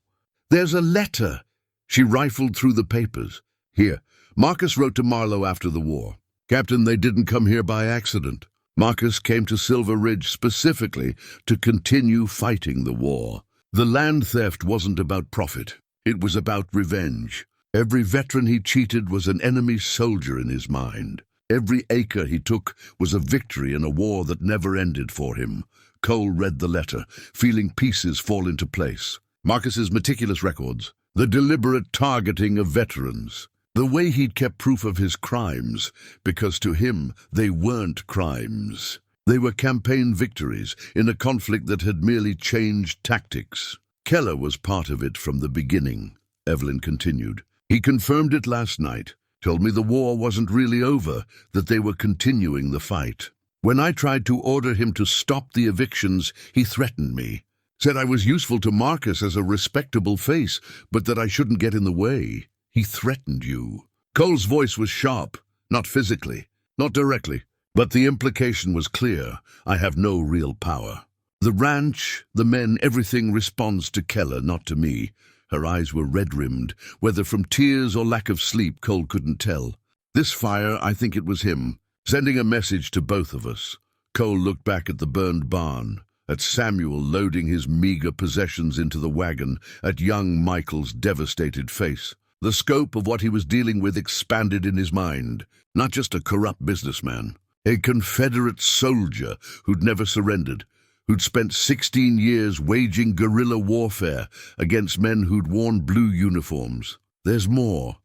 "There's a letter." She rifled through the papers. "Here, Marcus wrote to Marlowe after the war. Captain, they didn't come here by accident. Marcus came to Silver Ridge specifically to continue fighting the war. The land theft wasn't about profit. It was about revenge. Every veteran he cheated was an enemy soldier in his mind. Every acre he took was a victory in a war that never ended for him." Cole read the letter, feeling pieces fall into place. Marcus's meticulous records, the deliberate targeting of veterans, the way he'd kept proof of his crimes, because to him they weren't crimes. They were campaign victories in a conflict that had merely changed tactics. "Keller was part of it from the beginning," Evelyn continued. "He confirmed it last night. Told me the war wasn't really over, that they were continuing the fight. When I tried to order him to stop the evictions, he threatened me. Said I was useful to Marcus as a respectable face, but that I shouldn't get in the way. He threatened you. Cole's voice was sharp, not physically, not directly, but the implication was clear. I have no real power. The ranch, the men, everything responds to Keller, not to me. Her eyes were red-rimmed. Whether from tears or lack of sleep, Cole couldn't tell. This fire, I think it was him, sending a message to both of us. Cole looked back at the burned barn, at Samuel loading his meager possessions into the wagon, at young Michael's devastated face. The scope of what he was dealing with expanded in his mind. Not just a corrupt businessman, a Confederate soldier who'd never surrendered, who'd spent 16 years waging guerrilla warfare against men who'd worn blue uniforms. "There's more,"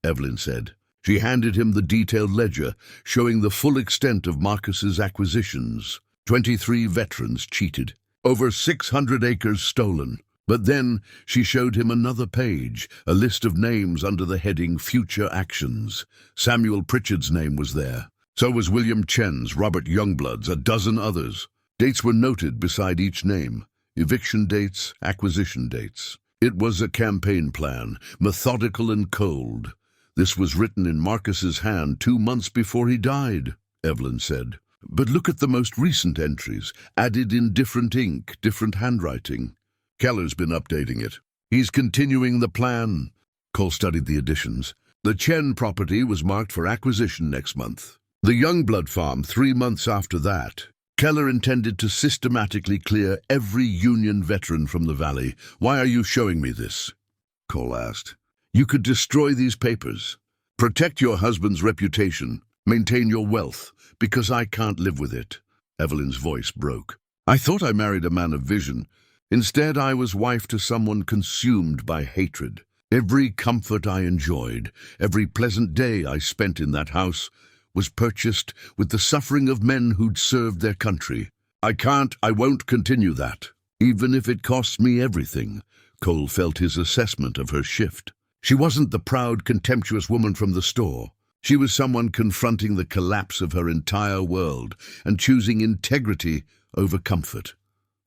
Evelyn said. She handed him the detailed ledger, showing the full extent of Marcus's acquisitions. 23 veterans cheated. Over 600 acres stolen. But then she showed him another page, a list of names under the heading Future Actions. Samuel Pritchard's name was there. So was William Chen's, Robert Youngblood's, a dozen others. Dates were noted beside each name. Eviction dates, acquisition dates. It was a campaign plan, methodical and cold. This was written in Marcus's hand 2 months before he died, Evelyn said. But look at the most recent entries, added in different ink, different handwriting. Keller's been updating it. He's continuing the plan. Cole studied the additions. The Chen property was marked for acquisition next month. The Youngblood farm 3 months after that. Keller intended to systematically clear every Union veteran from the valley. "Why are you showing me this?" Cole asked. "You could destroy these papers. Protect your husband's reputation. Maintain your wealth, because I can't live with it." Evelyn's voice broke. "I thought I married a man of vision. Instead, I was wife to someone consumed by hatred. Every comfort I enjoyed, every pleasant day I spent in that house, was purchased with the suffering of men who'd served their country. I won't continue that, even if it costs me everything." Cole felt his assessment of her shift. She wasn't the proud, contemptuous woman from the store. She was someone confronting the collapse of her entire world and choosing integrity over comfort.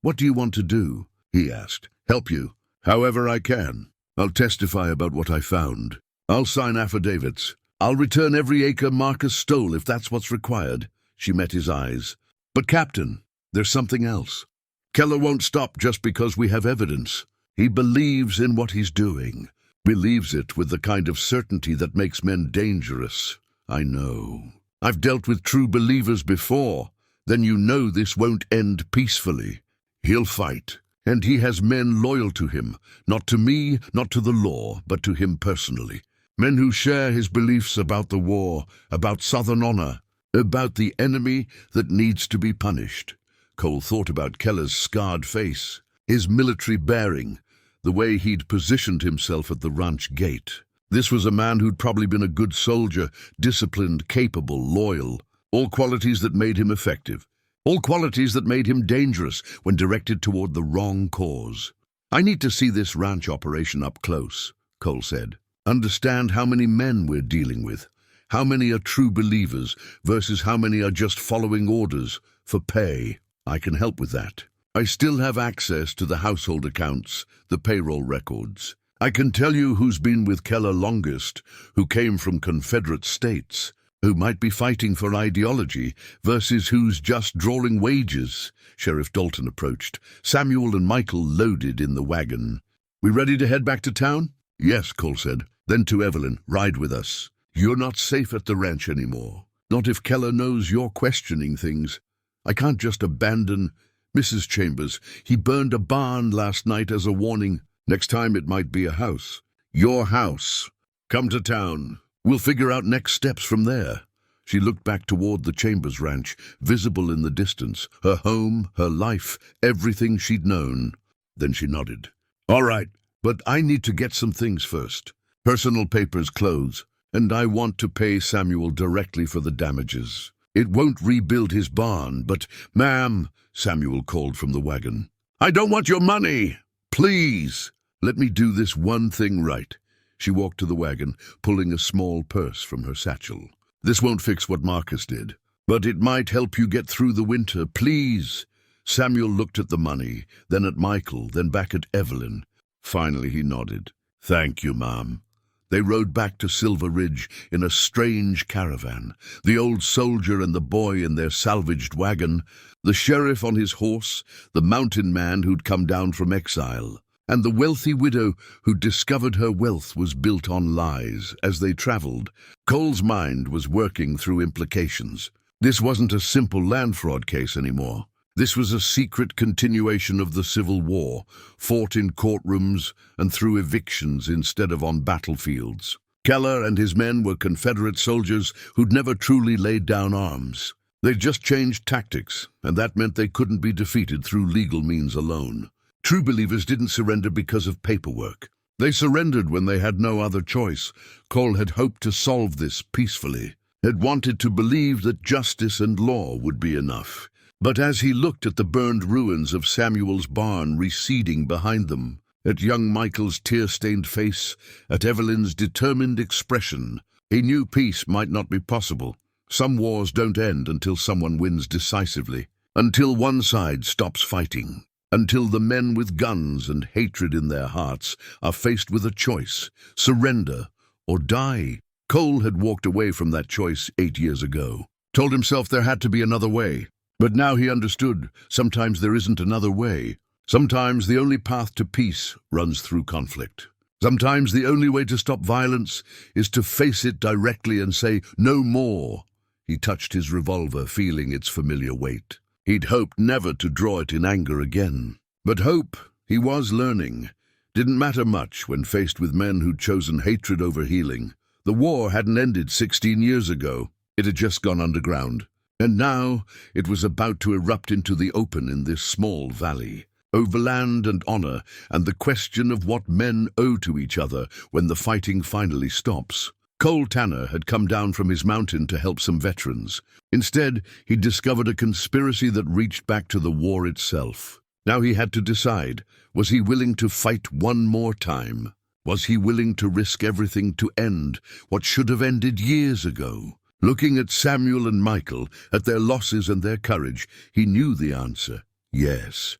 "What do you want to do?" he asked. "Help you. However I can. I'll testify about what I found. I'll sign affidavits. I'll return every acre Marcus stole if that's what's required." She met his eyes. "But Captain, there's something else. Keller won't stop just because we have evidence. He believes in what he's doing. Believes it with the kind of certainty that makes men dangerous. I know. I've dealt with true believers before. Then you know this won't end peacefully. He'll fight, and he has men loyal to him, not to me, not to the law, but to him personally. Men who share his beliefs about the war, about Southern honor, about the enemy that needs to be punished." Cole thought about Keller's scarred face, his military bearing, the way he'd positioned himself at the ranch gate. This was a man who'd probably been a good soldier, disciplined, capable, loyal, all qualities that made him effective, all qualities that made him dangerous when directed toward the wrong cause. "I need to see this ranch operation up close," Cole said. "Understand how many men we're dealing with, how many are true believers versus how many are just following orders for pay. I can help with that. I still have access to the household accounts, the payroll records. I can tell you who's been with Keller longest, who came from Confederate states, who might be fighting for ideology versus who's just drawing wages." Sheriff Dalton approached. Samuel and Michael loaded in the wagon. "We ready to head back to town?" "Yes," Cole said. Then to Evelyn, "Ride with us. You're not safe at the ranch anymore. Not if Keller knows you're questioning things. I can't just abandon Mrs. Chambers. He burned a barn last night as a warning. Next time it might be a house. Your house. Come to town. We'll figure out next steps from there." She looked back toward the Chambers ranch, visible in the distance, her home, her life, everything she'd known. Then she nodded. "All right, but I need to get some things first. Personal papers, clothes, and I want to pay Samuel directly for the damages. It won't rebuild his barn, but—" "Ma'am," Samuel called from the wagon. "I don't want your money! Please, let me do this one thing right." She walked to the wagon, pulling a small purse from her satchel. "This won't fix what Marcus did, but it might help you get through the winter, please." Samuel looked at the money, then at Michael, then back at Evelyn. Finally he nodded. "Thank you, Ma'am." They rode back to Silver Ridge in a strange caravan, the old soldier and the boy in their salvaged wagon, the sheriff on his horse, the mountain man who'd come down from exile, and the wealthy widow who'd discovered her wealth was built on lies. As they traveled, Cole's mind was working through implications. This wasn't a simple land fraud case anymore. This was a secret continuation of the Civil War, fought in courtrooms and through evictions instead of on battlefields. Keller and his men were Confederate soldiers who'd never truly laid down arms. They'd just changed tactics, and that meant they couldn't be defeated through legal means alone. True believers didn't surrender because of paperwork. They surrendered when they had no other choice. Cole had hoped to solve this peacefully, had wanted to believe that justice and law would be enough. But as he looked at the burned ruins of Samuel's barn receding behind them, at young Michael's tear-stained face, at Evelyn's determined expression, he knew peace might not be possible. Some wars don't end until someone wins decisively, until one side stops fighting, until the men with guns and hatred in their hearts are faced with a choice: surrender or die. Cole had walked away from that choice 8 years ago, told himself there had to be another way. But now he understood, sometimes there isn't another way. Sometimes the only path to peace runs through conflict. Sometimes the only way to stop violence is to face it directly and say, "No more." He touched his revolver, feeling its familiar weight. He'd hoped never to draw it in anger again. But hope, he was learning, didn't matter much when faced with men who'd chosen hatred over healing. The war hadn't ended 16 years ago. It had just gone underground. And now it was about to erupt into the open in this small valley, over land and honor, and the question of what men owe to each other when the fighting finally stops. Cole Tanner had come down from his mountain to help some veterans. Instead, he'd discovered a conspiracy that reached back to the war itself. Now he had to decide, was he willing to fight one more time? Was he willing to risk everything to end what should have ended years ago? Looking at Samuel and Michael, at their losses and their courage, he knew the answer: yes.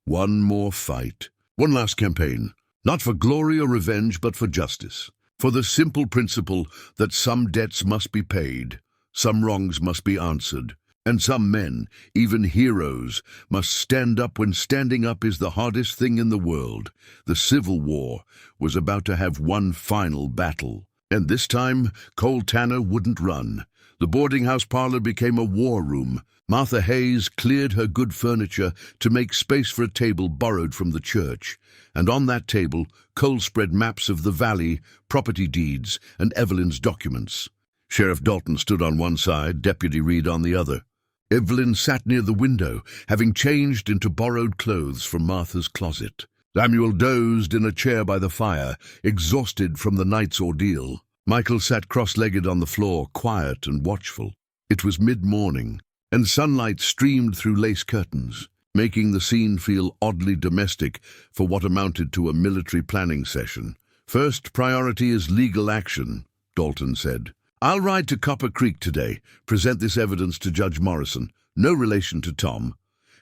One more fight. One last campaign. Not for glory or revenge, but for justice. For the simple principle that some debts must be paid, some wrongs must be answered, and some men, even heroes, must stand up when standing up is the hardest thing in the world. The Civil War was about to have one final battle. And this time, Cole Tanner wouldn't run. The boarding house parlor became a war room. Martha Hayes cleared her good furniture to make space for a table borrowed from the church. And on that table, Cole spread maps of the valley, property deeds, and Evelyn's documents. Sheriff Dalton stood on one side, Deputy Reed on the other. Evelyn sat near the window, having changed into borrowed clothes from Martha's closet. Samuel dozed in a chair by the fire, exhausted from the night's ordeal. Michael sat cross-legged on the floor, quiet and watchful. It was mid-morning, and sunlight streamed through lace curtains, making the scene feel oddly domestic for what amounted to a military planning session. "First priority is legal action," Dalton said. "I'll ride to Copper Creek today, present this evidence to Judge Morrison, no relation to Tom,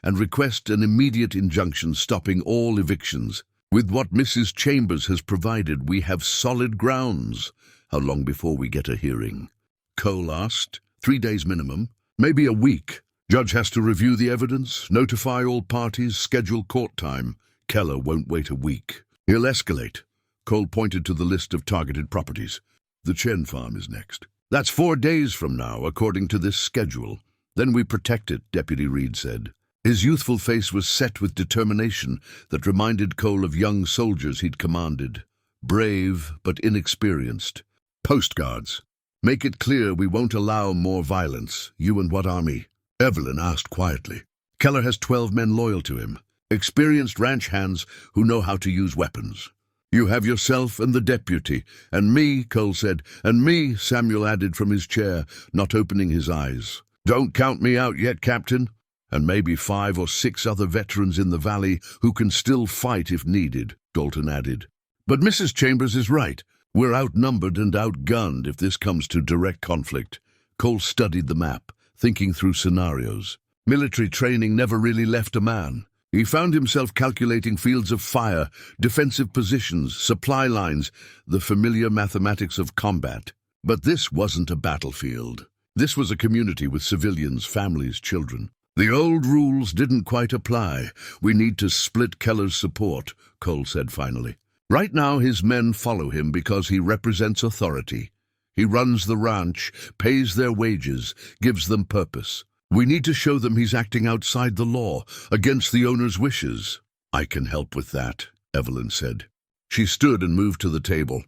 and request an immediate injunction stopping all evictions. With what Mrs. Chambers has provided, we have solid grounds." "How long before we get a hearing?" Cole asked. 3 days minimum, maybe a week. Judge has to review the evidence, notify all parties, schedule court time. Keller won't wait a week. He'll escalate. Cole pointed to the list of targeted properties. The Chen farm is next. "That's 4 days from now, according to this schedule. Then we protect it," Deputy Reed said. His youthful face was set with determination that reminded Cole of young soldiers he'd commanded. Brave, but inexperienced. "Postguards. Make it clear we won't allow more violence. You and what army?" Evelyn asked quietly. "Keller has 12 men loyal to him. Experienced ranch hands who know how to use weapons." "You have yourself and the deputy. And me," Cole said. "And me," Samuel added from his chair, not opening his eyes. "Don't count me out yet, Captain." "And maybe 5 or 6 other veterans in the valley who can still fight if needed," Dalton added. "But Mrs. Chambers is right. We're outnumbered and outgunned if this comes to direct conflict. Cole studied the map, thinking through scenarios. Military training never really left a man. He found himself calculating fields of fire, defensive positions, supply lines, the familiar mathematics of combat. But this wasn't a battlefield. This was a community with civilians, families, children. The old rules didn't quite apply. We need to split Keller's support, Cole said finally. Right now his men follow him because he represents authority. He runs the ranch, pays their wages, gives them purpose. We need to show them he's acting outside the law, against the owner's wishes. I can help with that, Evelyn said. She stood and moved to the table.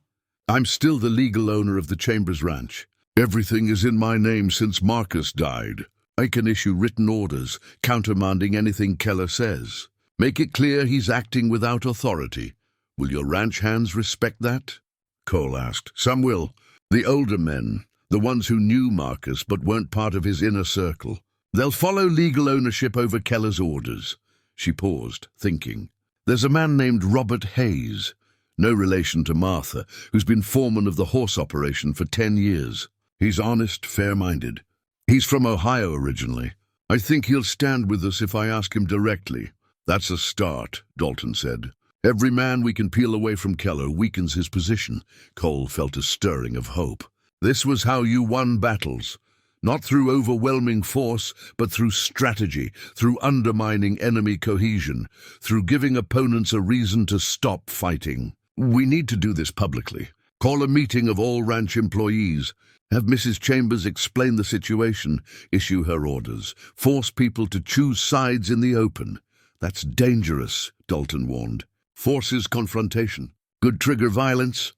I'm still the legal owner of the Chambers Ranch. Everything is in my name since Marcus died. I can issue written orders, countermanding anything Keller says. Make it clear he's acting without authority. Will your ranch hands respect that? Cole asked. Some will. The older men, the ones who knew Marcus but weren't part of his inner circle. They'll follow legal ownership over Keller's orders. She paused, thinking. There's a man named Robert Hayes, no relation to Martha, who's been foreman of the horse operation for 10 years. He's honest, fair-minded. He's from Ohio originally. I think he'll stand with us if I ask him directly. That's a start, Dalton said. Every man we can peel away from Keller weakens his position. Cole felt a stirring of hope. This was how you won battles. Not through overwhelming force, but through strategy, through undermining enemy cohesion, through giving opponents a reason to stop fighting. We need to do this publicly. Call a meeting of all ranch employees. Have Mrs. Chambers explain the situation, issue her orders, force people to choose sides in the open. That's dangerous, Dalton warned. Forces confrontation. Could trigger violence.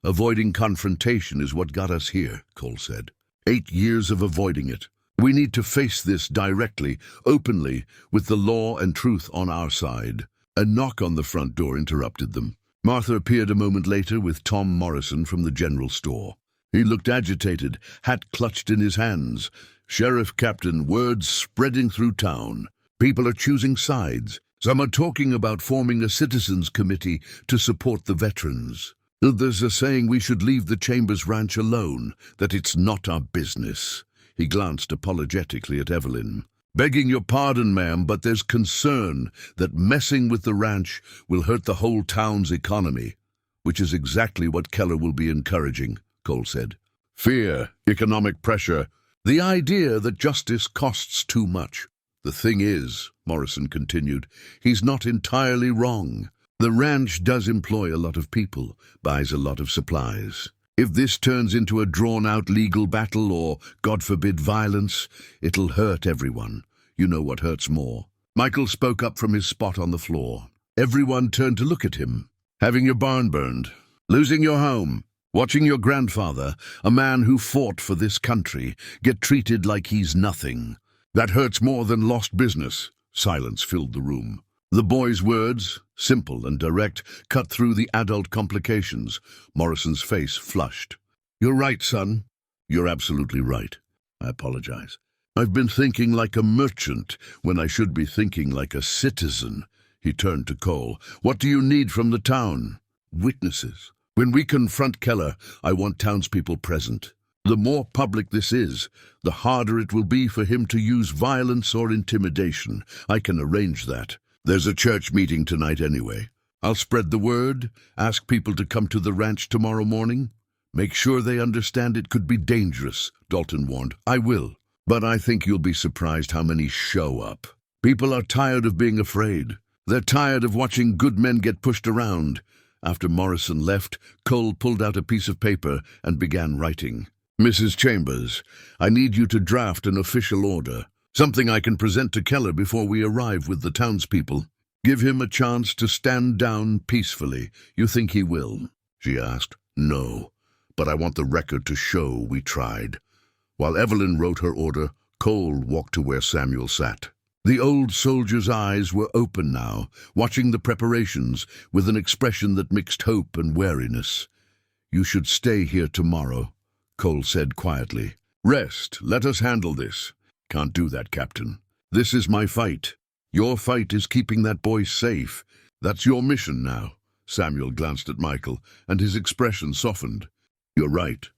Avoiding confrontation is what got us here, Cole said. 8 years of avoiding it. We need to face this directly, openly, with the law and truth on our side. A knock on the front door interrupted them. Martha appeared a moment later with Tom Morrison from the general store. He looked agitated, hat clutched in his hands. Sheriff Captain, words spreading through town. People are choosing sides. Some are talking about forming a citizens committee to support the veterans. Others are saying we should leave the Chambers Ranch alone, that it's not our business. He glanced apologetically at Evelyn. Begging your pardon, ma'am, but there's concern that messing with the ranch will hurt the whole town's economy, which is exactly what Keller will be encouraging, Cole said. Fear, economic pressure, the idea that justice costs too much. The thing is, Morrison continued, he's not entirely wrong. The ranch does employ a lot of people, buys a lot of supplies. If this turns into a drawn-out legal battle or, God forbid, violence, it'll hurt everyone. You know what hurts more. Michael spoke up from his spot on the floor. Everyone turned to look at him. Having your barn burned, losing your home, watching your grandfather, a man who fought for this country, get treated like he's nothing. That hurts more than lost business. Silence filled the room. The boy's words, simple and direct, cut through the adult complications. Morrison's face flushed. You're right, son. You're absolutely right. I apologize. I've been thinking like a merchant when I should be thinking like a citizen. He turned to Cole. What do you need from the town? Witnesses. When we confront Keller, I want townspeople present. The more public this is, the harder it will be for him to use violence or intimidation. I can arrange that. There's a church meeting tonight anyway. I'll spread the word, ask people to come to the ranch tomorrow morning. Make sure they understand it could be dangerous, Dalton warned. I will, but I think you'll be surprised how many show up. People are tired of being afraid. They're tired of watching good men get pushed around. After Morrison left, Cole pulled out a piece of paper and began writing. Mrs. Chambers, I need you to draft an official order. Something I can present to Keller before we arrive with the townspeople. Give him a chance to stand down peacefully. You think he will? She asked. No, but I want the record to show we tried. While Evelyn wrote her order, Cole walked to where Samuel sat. The old soldier's eyes were open now, watching the preparations with an expression that mixed hope and wariness. You should stay here tomorrow, Cole said quietly. Rest, let us handle this. Can't do that, Captain. This is my fight. Your fight is keeping that boy safe. That's your mission now. Samuel glanced at Michael, and his expression softened. "You're right.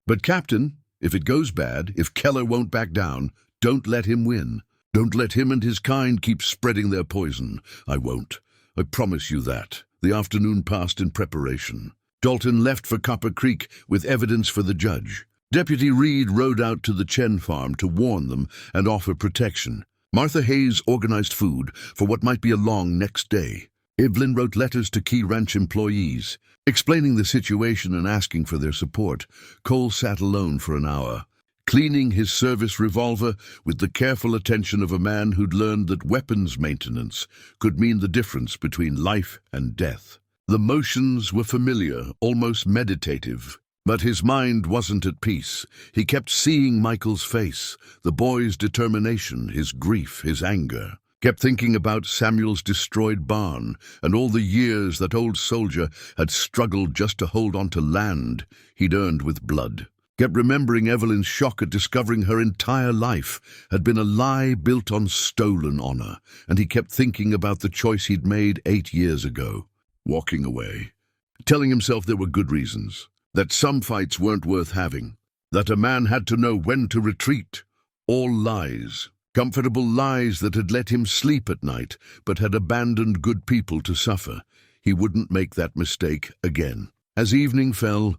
But, Captain, if it goes bad, if Keller won't back down, don't let him win. Don't let him and his kind keep spreading their poison." "I won't. I promise you that." The afternoon passed in preparation. Dalton left for Copper Creek with evidence for the judge. Deputy Reed rode out to the Chen farm to warn them and offer protection. Martha Hayes organized food for what might be a long next day. Evelyn wrote letters to key ranch employees, explaining the situation and asking for their support. Cole sat alone for an hour, cleaning his service revolver with the careful attention of a man who'd learned that weapons maintenance could mean the difference between life and death. The motions were familiar, almost meditative. But his mind wasn't at peace. He kept seeing Michael's face, the boy's determination, his grief, his anger. Kept thinking about Samuel's destroyed barn and all the years that old soldier had struggled just to hold on to land he'd earned with blood. Kept remembering Evelyn's shock at discovering her entire life had been a lie built on stolen honor, and he kept thinking about the choice he'd made 8 years ago, walking away, telling himself there were good reasons. That some fights weren't worth having, that a man had to know when to retreat. All lies, comfortable lies that had let him sleep at night, but had abandoned good people to suffer. He wouldn't make that mistake again. As evening fell,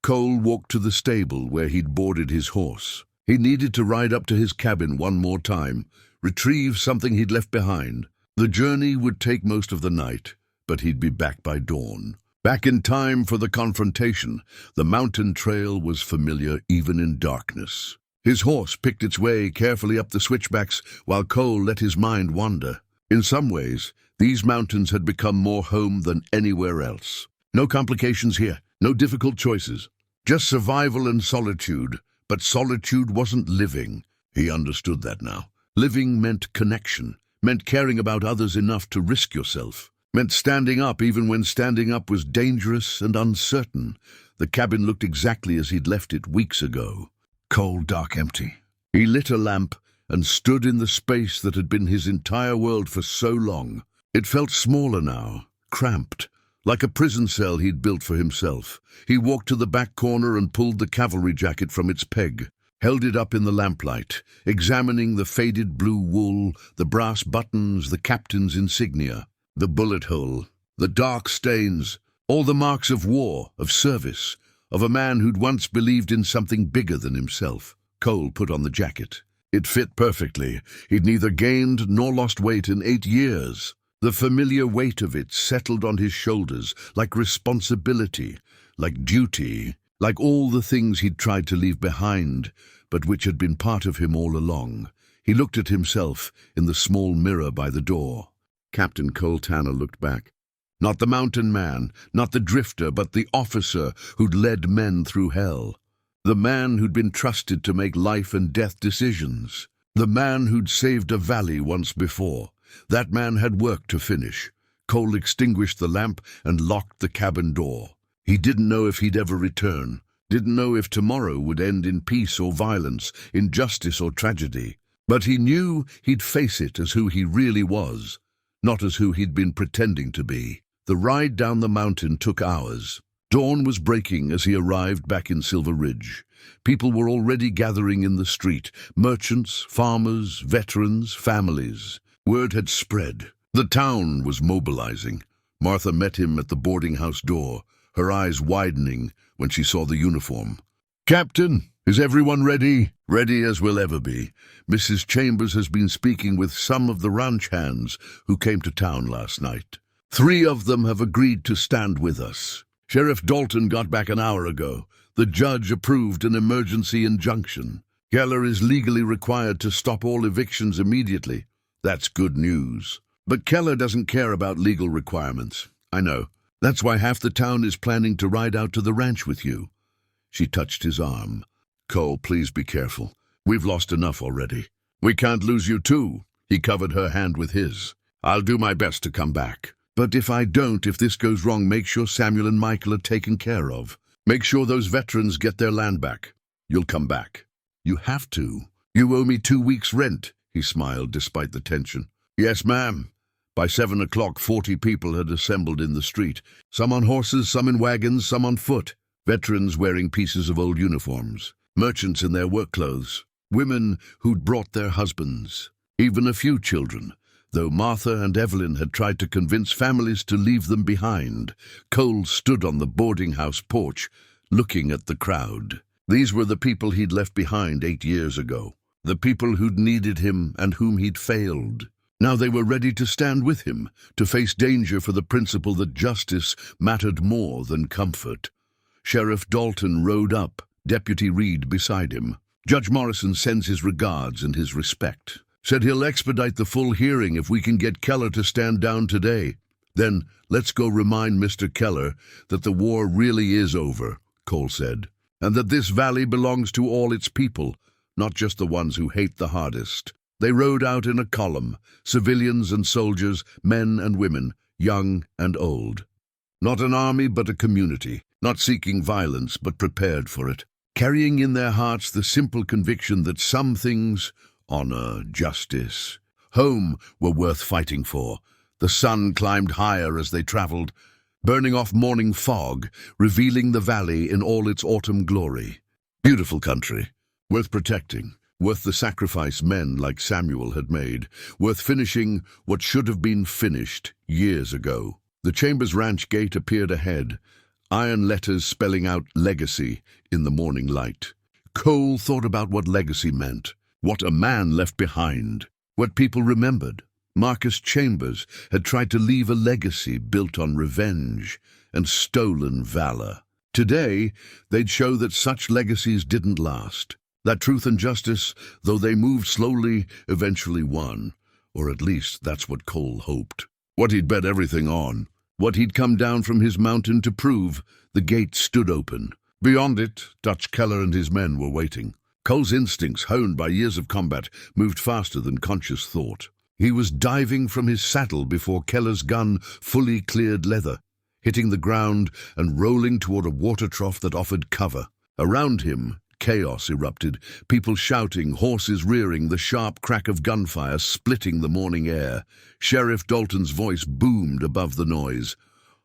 Cole walked to the stable where he'd boarded his horse. He needed to ride up to his cabin one more time, retrieve something he'd left behind. The journey would take most of the night, but he'd be back by dawn. Back in time for the confrontation, the mountain trail was familiar even in darkness. His horse picked its way carefully up the switchbacks while Cole let his mind wander. In some ways, these mountains had become more home than anywhere else. No complications here, no difficult choices. Just survival and solitude, but solitude wasn't living. He understood that now. Living meant connection, meant caring about others enough to risk yourself. Meant standing up even when standing up was dangerous and uncertain. The cabin looked exactly as he'd left it weeks ago. Cold, dark, empty. He lit a lamp and stood in the space that had been his entire world for so long. It felt smaller now, cramped, like a prison cell he'd built for himself. He walked to the back corner and pulled the cavalry jacket from its peg, held it up in the lamplight, examining the faded blue wool, the brass buttons, the captain's insignia. The bullet hole, the dark stains, all the marks of war, of service, of a man who'd once believed in something bigger than himself. Cole put on the jacket. It fit perfectly. He'd neither gained nor lost weight in 8 years. The familiar weight of it settled on his shoulders like responsibility, like duty, like all the things he'd tried to leave behind, but which had been part of him all along. He looked at himself in the small mirror by the door. Captain Cole Tanner looked back. Not the mountain man, not the drifter, but the officer who'd led men through hell. The man who'd been trusted to make life and death decisions. The man who'd saved a valley once before. That man had work to finish. Cole extinguished the lamp and locked the cabin door. He didn't know if he'd ever return. Didn't know if tomorrow would end in peace or violence, injustice or tragedy. But he knew he'd face it as who he really was, not as who he'd been pretending to be. The ride down the mountain took hours. Dawn was breaking as he arrived back in Silver Ridge. People were already gathering in the street. Merchants, farmers, veterans, families. Word had spread. The town was mobilizing. Martha met him at the boarding house door, her eyes widening when she saw the uniform. "Captain, is everyone ready?" "Ready as we'll ever be. Mrs. Chambers has been speaking with some of the ranch hands who came to town last night. 3 of them have agreed to stand with us. Sheriff Dalton got back an hour ago. The judge approved an emergency injunction. Keller is legally required to stop all evictions immediately. That's good news. But Keller doesn't care about legal requirements. I know. That's why half the town is planning to ride out to the ranch with you." She touched his arm. "Cole, please be careful. We've lost enough already." "We can't lose you too." He covered her hand with his. "I'll do my best to come back. But if I don't, if this goes wrong, make sure Samuel and Michael are taken care of. Make sure those veterans get their land back. You'll come back." "You have to. You owe me 2 weeks' rent," he smiled despite the tension. "Yes, ma'am. By 7 o'clock, 40 people had assembled in the street, some on horses, some in wagons, some on foot, veterans wearing pieces of old uniforms, merchants in their work clothes, women who'd brought their husbands, even a few children. Though Martha and Evelyn had tried to convince families to leave them behind, Cole stood on the boarding house porch, looking at the crowd. These were the people he'd left behind 8 years ago, the people who'd needed him and whom he'd failed. Now they were ready to stand with him, to face danger for the principle that justice mattered more than comfort. Sheriff Dalton rode up, Deputy Reed beside him. Judge Morrison sends his regards and his respect. Said he'll expedite the full hearing if we can get Keller to stand down today. Then let's go remind Mr. Keller that the war really is over, Cole said, and that this valley belongs to all its people, not just the ones who hate the hardest. They rode out in a column, civilians and soldiers, men and women, young and old. Not an army but a community, not seeking violence but prepared for it, carrying in their hearts the simple conviction that some things, honor, justice, home, were worth fighting for. The sun climbed higher as they traveled, burning off morning fog, revealing the valley in all its autumn glory. Beautiful country, worth protecting, worth the sacrifice men like Samuel had made, worth finishing what should have been finished years ago. The Chambers Ranch gate appeared ahead, iron letters spelling out legacy in the morning light. Cole thought about what legacy meant, what a man left behind, what people remembered. Marcus Chambers had tried to leave a legacy built on revenge and stolen valor. Today, they'd show that such legacies didn't last, that truth and justice, though they moved slowly, eventually won, or at least that's what Cole hoped. What he'd bet everything on, what he'd come down from his mountain to prove, the gate stood open. Beyond it, Dutch Keller and his men were waiting. Cole's instincts, honed by years of combat, moved faster than conscious thought. He was diving from his saddle before Keller's gun fully cleared leather, hitting the ground and rolling toward a water trough that offered cover. Around him, chaos erupted, people shouting, horses rearing, the sharp crack of gunfire splitting the morning air. Sheriff Dalton's voice boomed above the noise.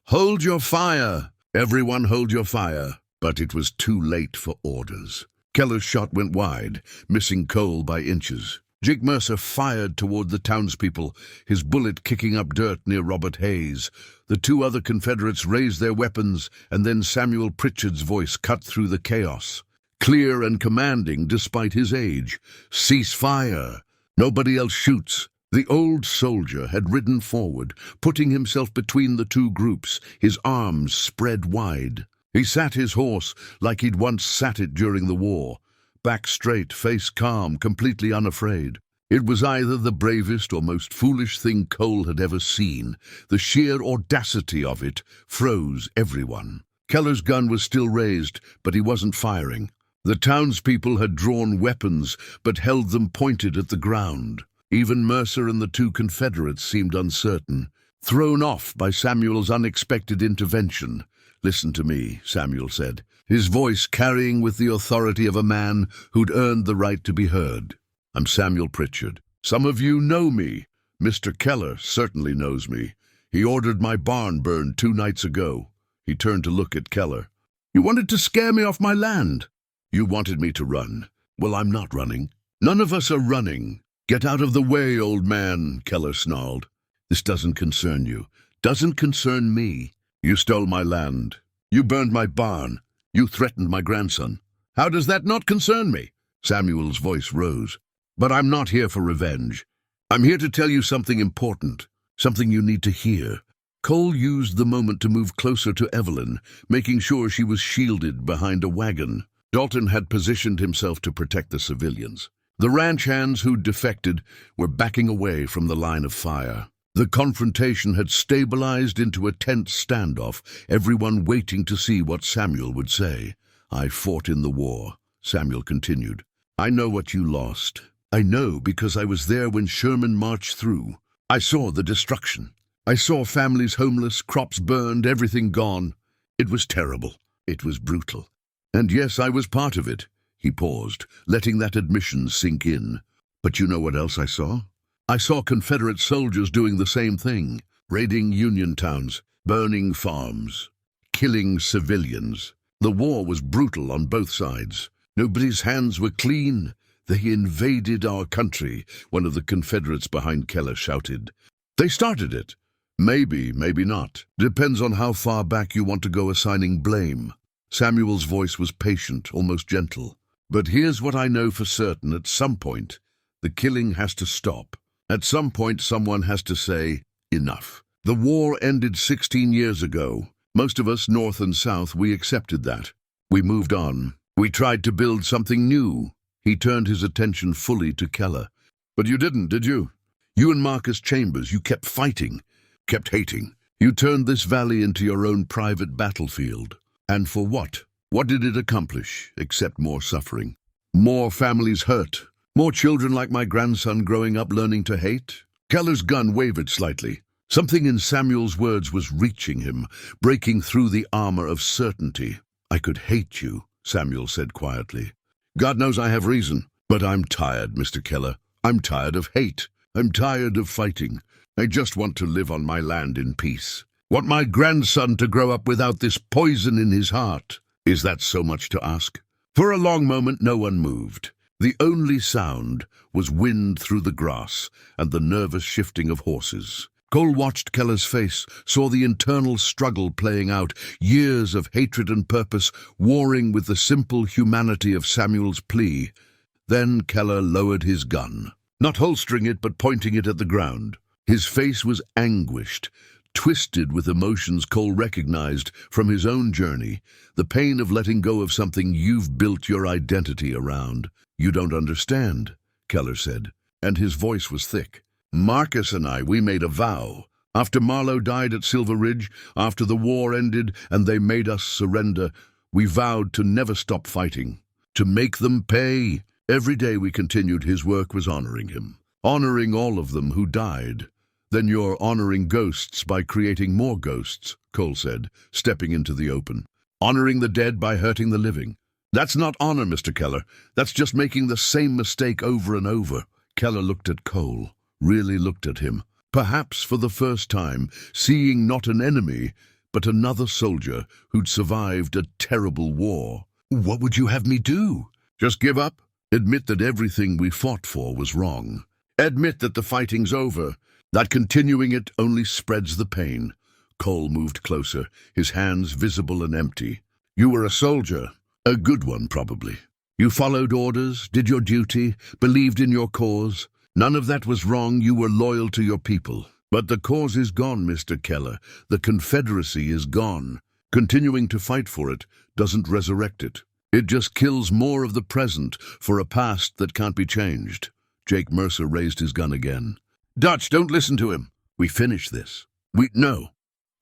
"Hold your fire! Everyone hold your fire!" But it was too late for orders. Keller's shot went wide, missing Cole by inches. Jake Mercer fired toward the townspeople, his bullet kicking up dirt near Robert Hayes. The two other Confederates raised their weapons, and then Samuel Pritchard's voice cut through the chaos, clear and commanding despite his age. "Cease fire! Nobody else shoots!" The old soldier had ridden forward, putting himself between the two groups, his arms spread wide. He sat his horse like he'd once sat it during the war, back straight, face calm, completely unafraid. It was either the bravest or most foolish thing Cole had ever seen. The sheer audacity of it froze everyone. Keller's gun was still raised, but he wasn't firing. The townspeople had drawn weapons, but held them pointed at the ground. Even Mercer and the two Confederates seemed uncertain, thrown off by Samuel's unexpected intervention. "Listen to me," Samuel said, his voice carrying with the authority of a man who'd earned the right to be heard. "I'm Samuel Pritchard. Some of you know me. Mr. Keller certainly knows me. He ordered my barn burned 2 nights ago." He turned to look at Keller. "You wanted to scare me off my land. You wanted me to run. Well, I'm not running. None of us are running. Get out of the way, old man," Keller snarled. "This doesn't concern you. Doesn't concern me. You stole my land. You burned my barn. You threatened my grandson. How does that not concern me?" Samuel's voice rose. "But I'm not here for revenge. I'm here to tell you something important, something you need to hear." Cole used the moment to move closer to Evelyn, making sure she was shielded behind a wagon. Dalton had positioned himself to protect the civilians. The ranch hands who'd defected were backing away from the line of fire. The confrontation had stabilized into a tense standoff, everyone waiting to see what Samuel would say. "I fought in the war," Samuel continued. "I know what you lost. I know because I was there when Sherman marched through. I saw the destruction. I saw families homeless, crops burned, everything gone. It was terrible. It was brutal. And yes, I was part of it." He paused, letting that admission sink in. "But you know what else I saw? I saw Confederate soldiers doing the same thing, raiding Union towns, burning farms, killing civilians. The war was brutal on both sides. Nobody's hands were clean. They invaded our country, one of the Confederates behind Keller shouted. They started it. Maybe, maybe not. Depends on how far back you want to go assigning blame. Samuel's voice was patient, almost gentle. But here's what I know for certain. At some point, the killing has to stop. At some point, someone has to say, enough. The war ended 16 years ago. Most of us, North and South, we accepted that. We moved on. We tried to build something new. He turned his attention fully to Keller. But you didn't, did you? You and Marcus Chambers, you kept fighting, kept hating. You turned this valley into your own private battlefield. And for what? What did it accomplish, except more suffering? More families hurt? More children like my grandson growing up learning to hate? Keller's gun wavered slightly. Something in Samuel's words was reaching him, breaking through the armor of certainty. I could hate you, Samuel said quietly. God knows I have reason, but I'm tired, Mr. Keller. I'm tired of hate. I'm tired of fighting. I just want to live on my land in peace. Want my grandson to grow up without this poison in his heart. Is that so much to ask? For a long moment, no one moved. The only sound was wind through the grass and the nervous shifting of horses. Cole watched Keller's face, saw the internal struggle playing out, years of hatred and purpose warring with the simple humanity of Samuel's plea. Then Keller lowered his gun, not holstering it but pointing it at the ground. His face was anguished, twisted with emotions Cole recognized from his own journey, the pain of letting go of something you've built your identity around. You don't understand, Keller said, and his voice was thick. Marcus and I, we made a vow. After Marlowe died at Silver Ridge, after the war ended and they made us surrender, we vowed to never stop fighting, to make them pay. Every day we continued, his work was honoring him, honoring all of them who died. Then you're honoring ghosts by creating more ghosts, Cole said, stepping into the open. Honoring the dead by hurting the living. That's not honor, Mr. Keller. That's just making the same mistake over and over. Keller looked at Cole, really looked at him, perhaps for the first time, seeing not an enemy, but another soldier who'd survived a terrible war. What would you have me do? Just give up? Admit that everything we fought for was wrong. Admit that the fighting's over, that continuing it only spreads the pain. Cole moved closer, his hands visible and empty. You were a soldier, a good one probably. You followed orders, did your duty, believed in your cause. None of that was wrong, you were loyal to your people. But the cause is gone, Mr. Keller. The Confederacy is gone. Continuing to fight for it doesn't resurrect it. It just kills more of the present for a past that can't be changed. Jake Mercer raised his gun again. Dutch, don't listen to him. We finish this. No.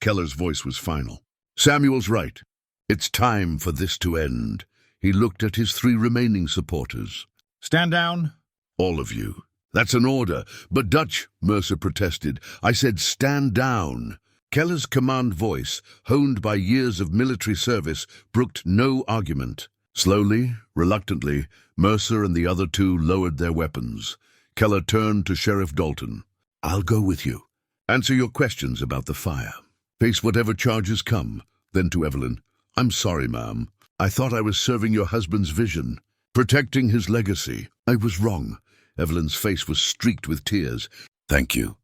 Keller's voice was final. Samuel's right. It's time for this to end. He looked at his 3 remaining supporters. Stand down. All of you. That's an order. But Dutch, Mercer protested. I said stand down. Keller's command voice, honed by years of military service, brooked no argument. Slowly, reluctantly, Mercer and the other 2 lowered their weapons. Keller turned to Sheriff Dalton. I'll go with you. Answer your questions about the fire. Face whatever charges come. Then to Evelyn. I'm sorry, ma'am. I thought I was serving your husband's vision, protecting his legacy. I was wrong. Evelyn's face was streaked with tears. Thank you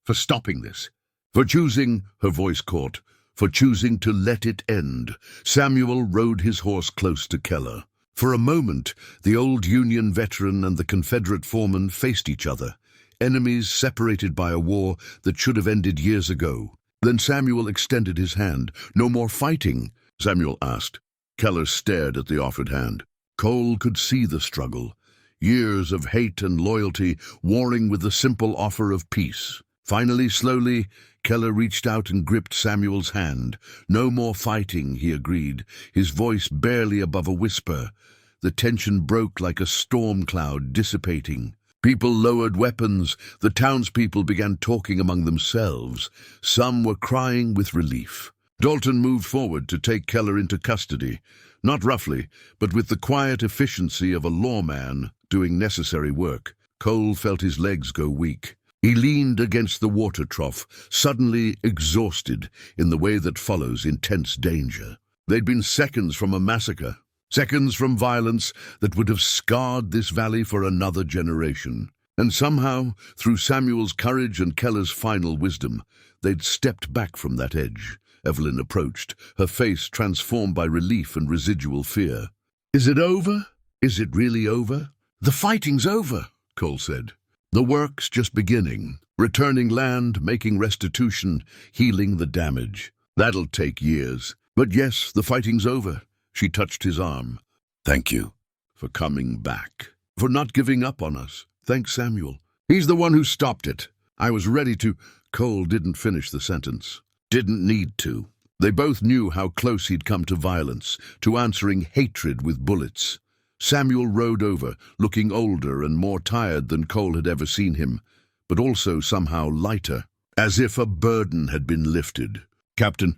for stopping this, for choosing, her voice caught, for choosing to let it end. Samuel rode his horse close to Keller. For a moment, the old Union veteran and the Confederate foreman faced each other, enemies separated by a war that should have ended years ago. Then Samuel extended his hand. No more fighting, Samuel asked. Keller stared at the offered hand. Cole could see the struggle. Years of hate and loyalty warring with the simple offer of peace. Finally, slowly, Keller reached out and gripped Samuel's hand. No more fighting, he agreed, his voice barely above a whisper. The tension broke like a storm cloud dissipating. People lowered weapons. The townspeople began talking among themselves. Some were crying with relief. Dalton moved forward to take Keller into custody, not roughly, but with the quiet efficiency of a lawman doing necessary work. Cole felt his legs go weak. He leaned against the water trough, suddenly exhausted in the way that follows intense danger. They'd been seconds from a massacre, seconds from violence that would have scarred this valley for another generation. And somehow, through Samuel's courage and Keller's final wisdom, they'd stepped back from that edge. Evelyn approached, her face transformed by relief and residual fear. "Is it over? Is it really over?" "The fighting's over," Cole said. "The work's just beginning. Returning land, making restitution, healing the damage. That'll take years. But yes, the fighting's over." She touched his arm. "Thank you for coming back, for not giving up on us. Thanks, Samuel. He's the one who stopped it. I was ready to—" Cole didn't finish the sentence. Didn't need to. They both knew how close he'd come to violence, to answering hatred with bullets. Samuel rode over, looking older and more tired than Cole had ever seen him, but also somehow lighter, as if a burden had been lifted. "Captain,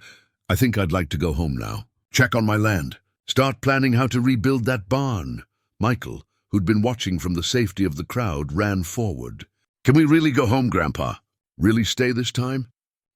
I think I'd like to go home now. Check on my land. Start planning how to rebuild that barn." Michael, who'd been watching from the safety of the crowd, ran forward. "Can we really go home, Grandpa? Really stay this time?"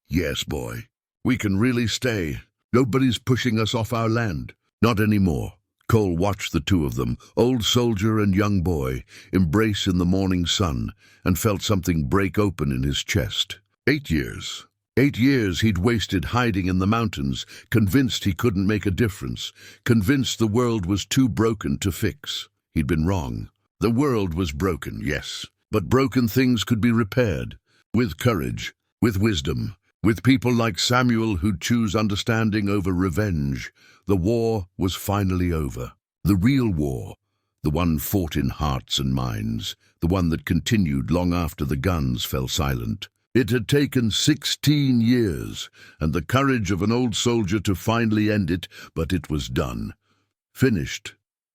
"Yes, boy. We can really stay. Nobody's pushing us off our land. Not anymore." Cole watched the two of them, old soldier and young boy, embrace in the morning sun, and felt something break open in his chest. 8 years. 8 years he'd wasted hiding in the mountains, convinced he couldn't make a difference, convinced the world was too broken to fix. He'd been wrong. The world was broken, yes, but broken things could be repaired. With courage, with wisdom, with people like Samuel who'd choose understanding over revenge. The war was finally over. The real war, the one fought in hearts and minds, the one that continued long after the guns fell silent. It had taken 16 years, and the courage of an old soldier to finally end it, but it was done. Finished,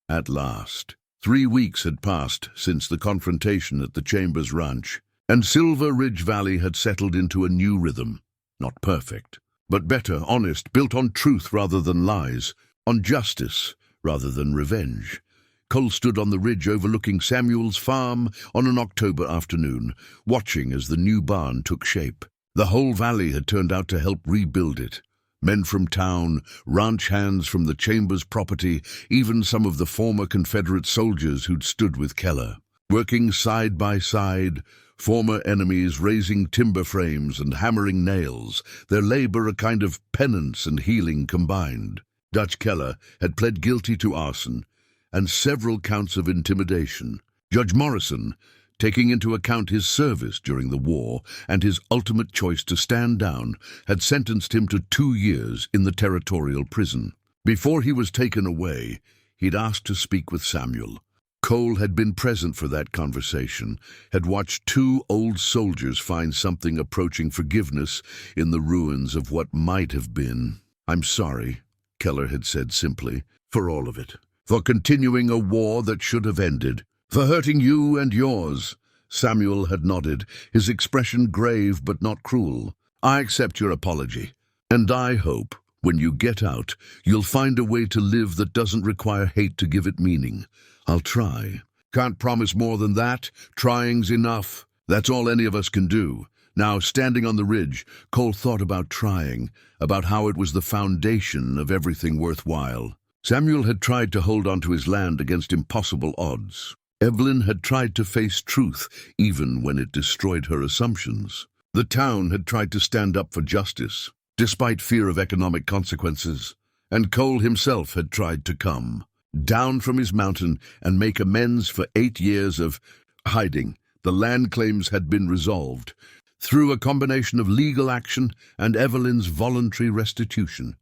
at last. 3 weeks had passed since the confrontation at the Chambers ranch, and Silver Ridge Valley had settled into a new rhythm. Not perfect, but better, honest, built on truth rather than lies, on justice rather than revenge. Cole stood on the ridge overlooking Samuel's farm on an October afternoon, watching as the new barn took shape. The whole valley had turned out to help rebuild it. Men from town, ranch hands from the Chambers property, even some of the former Confederate soldiers who'd stood with Keller. Working side by side, former enemies raising timber frames and hammering nails, their labor a kind of penance and healing combined. Dutch Keller had pled guilty to arson and several counts of intimidation. Judge Morrison, taking into account his service during the war and his ultimate choice to stand down, had sentenced him to 2 years in the territorial prison. Before he was taken away, he'd asked to speak with Samuel. Cole had been present for that conversation, had watched 2 old soldiers find something approaching forgiveness in the ruins of what might have been. "I'm sorry," Keller had said simply, "for all of it. For continuing a war that should have ended. For hurting you and yours." Samuel had nodded, his expression grave but not cruel. "I accept your apology. And I hope, when you get out, you'll find a way to live that doesn't require hate to give it meaning. I'll try. Can't promise more than that. Trying's enough. That's all any of us can do." Now, standing on the ridge, Cole thought about trying, about how it was the foundation of everything worthwhile. Samuel had tried to hold on to his land against impossible odds. Evelyn had tried to face truth, even when it destroyed her assumptions. The town had tried to stand up for justice, despite fear of economic consequences. And Cole himself had tried to come down from his mountain and make amends for 8 years of hiding. The land claims had been resolved through a combination of legal action and Evelyn's voluntary restitution.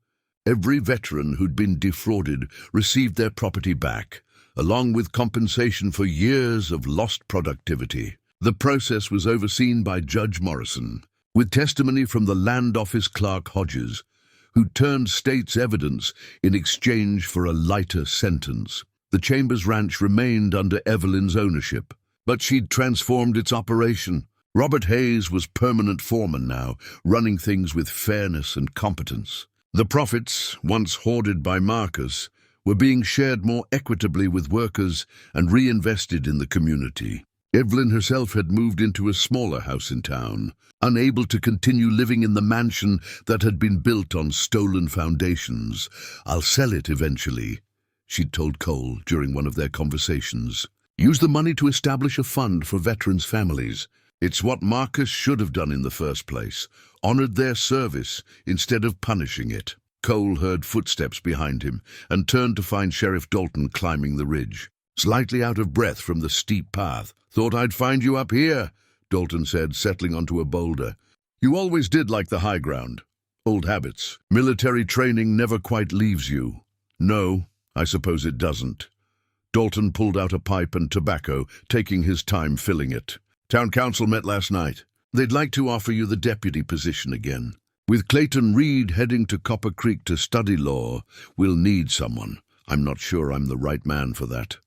Every veteran who'd been defrauded received their property back, along with compensation for years of lost productivity. The process was overseen by Judge Morrison, with testimony from the land office clerk Hodges, who turned state's evidence in exchange for a lighter sentence. The Chambers Ranch remained under Evelyn's ownership, but she'd transformed its operation. Robert Hayes was permanent foreman now, running things with fairness and competence. The profits, once hoarded by Marcus, were being shared more equitably with workers and reinvested in the community. Evelyn herself had moved into a smaller house in town, unable to continue living in the mansion that had been built on stolen foundations. "I'll sell it eventually," she'd told Cole during one of their conversations. "Use the money to establish a fund for veterans' families. It's what Marcus should have done in the first place, honored their service instead of punishing it." Cole heard footsteps behind him and turned to find Sheriff Dalton climbing the ridge, slightly out of breath from the steep path. "Thought I'd find you up here," Dalton said, settling onto a boulder. "You always did like the high ground. Old habits. Military training never quite leaves you." "No, I suppose it doesn't." Dalton pulled out a pipe and tobacco, taking his time filling it. "Town council met last night. They'd like to offer you the deputy position again. With Clayton Reed heading to Copper Creek to study law, we'll need someone. I'm not sure I'm the right man for that."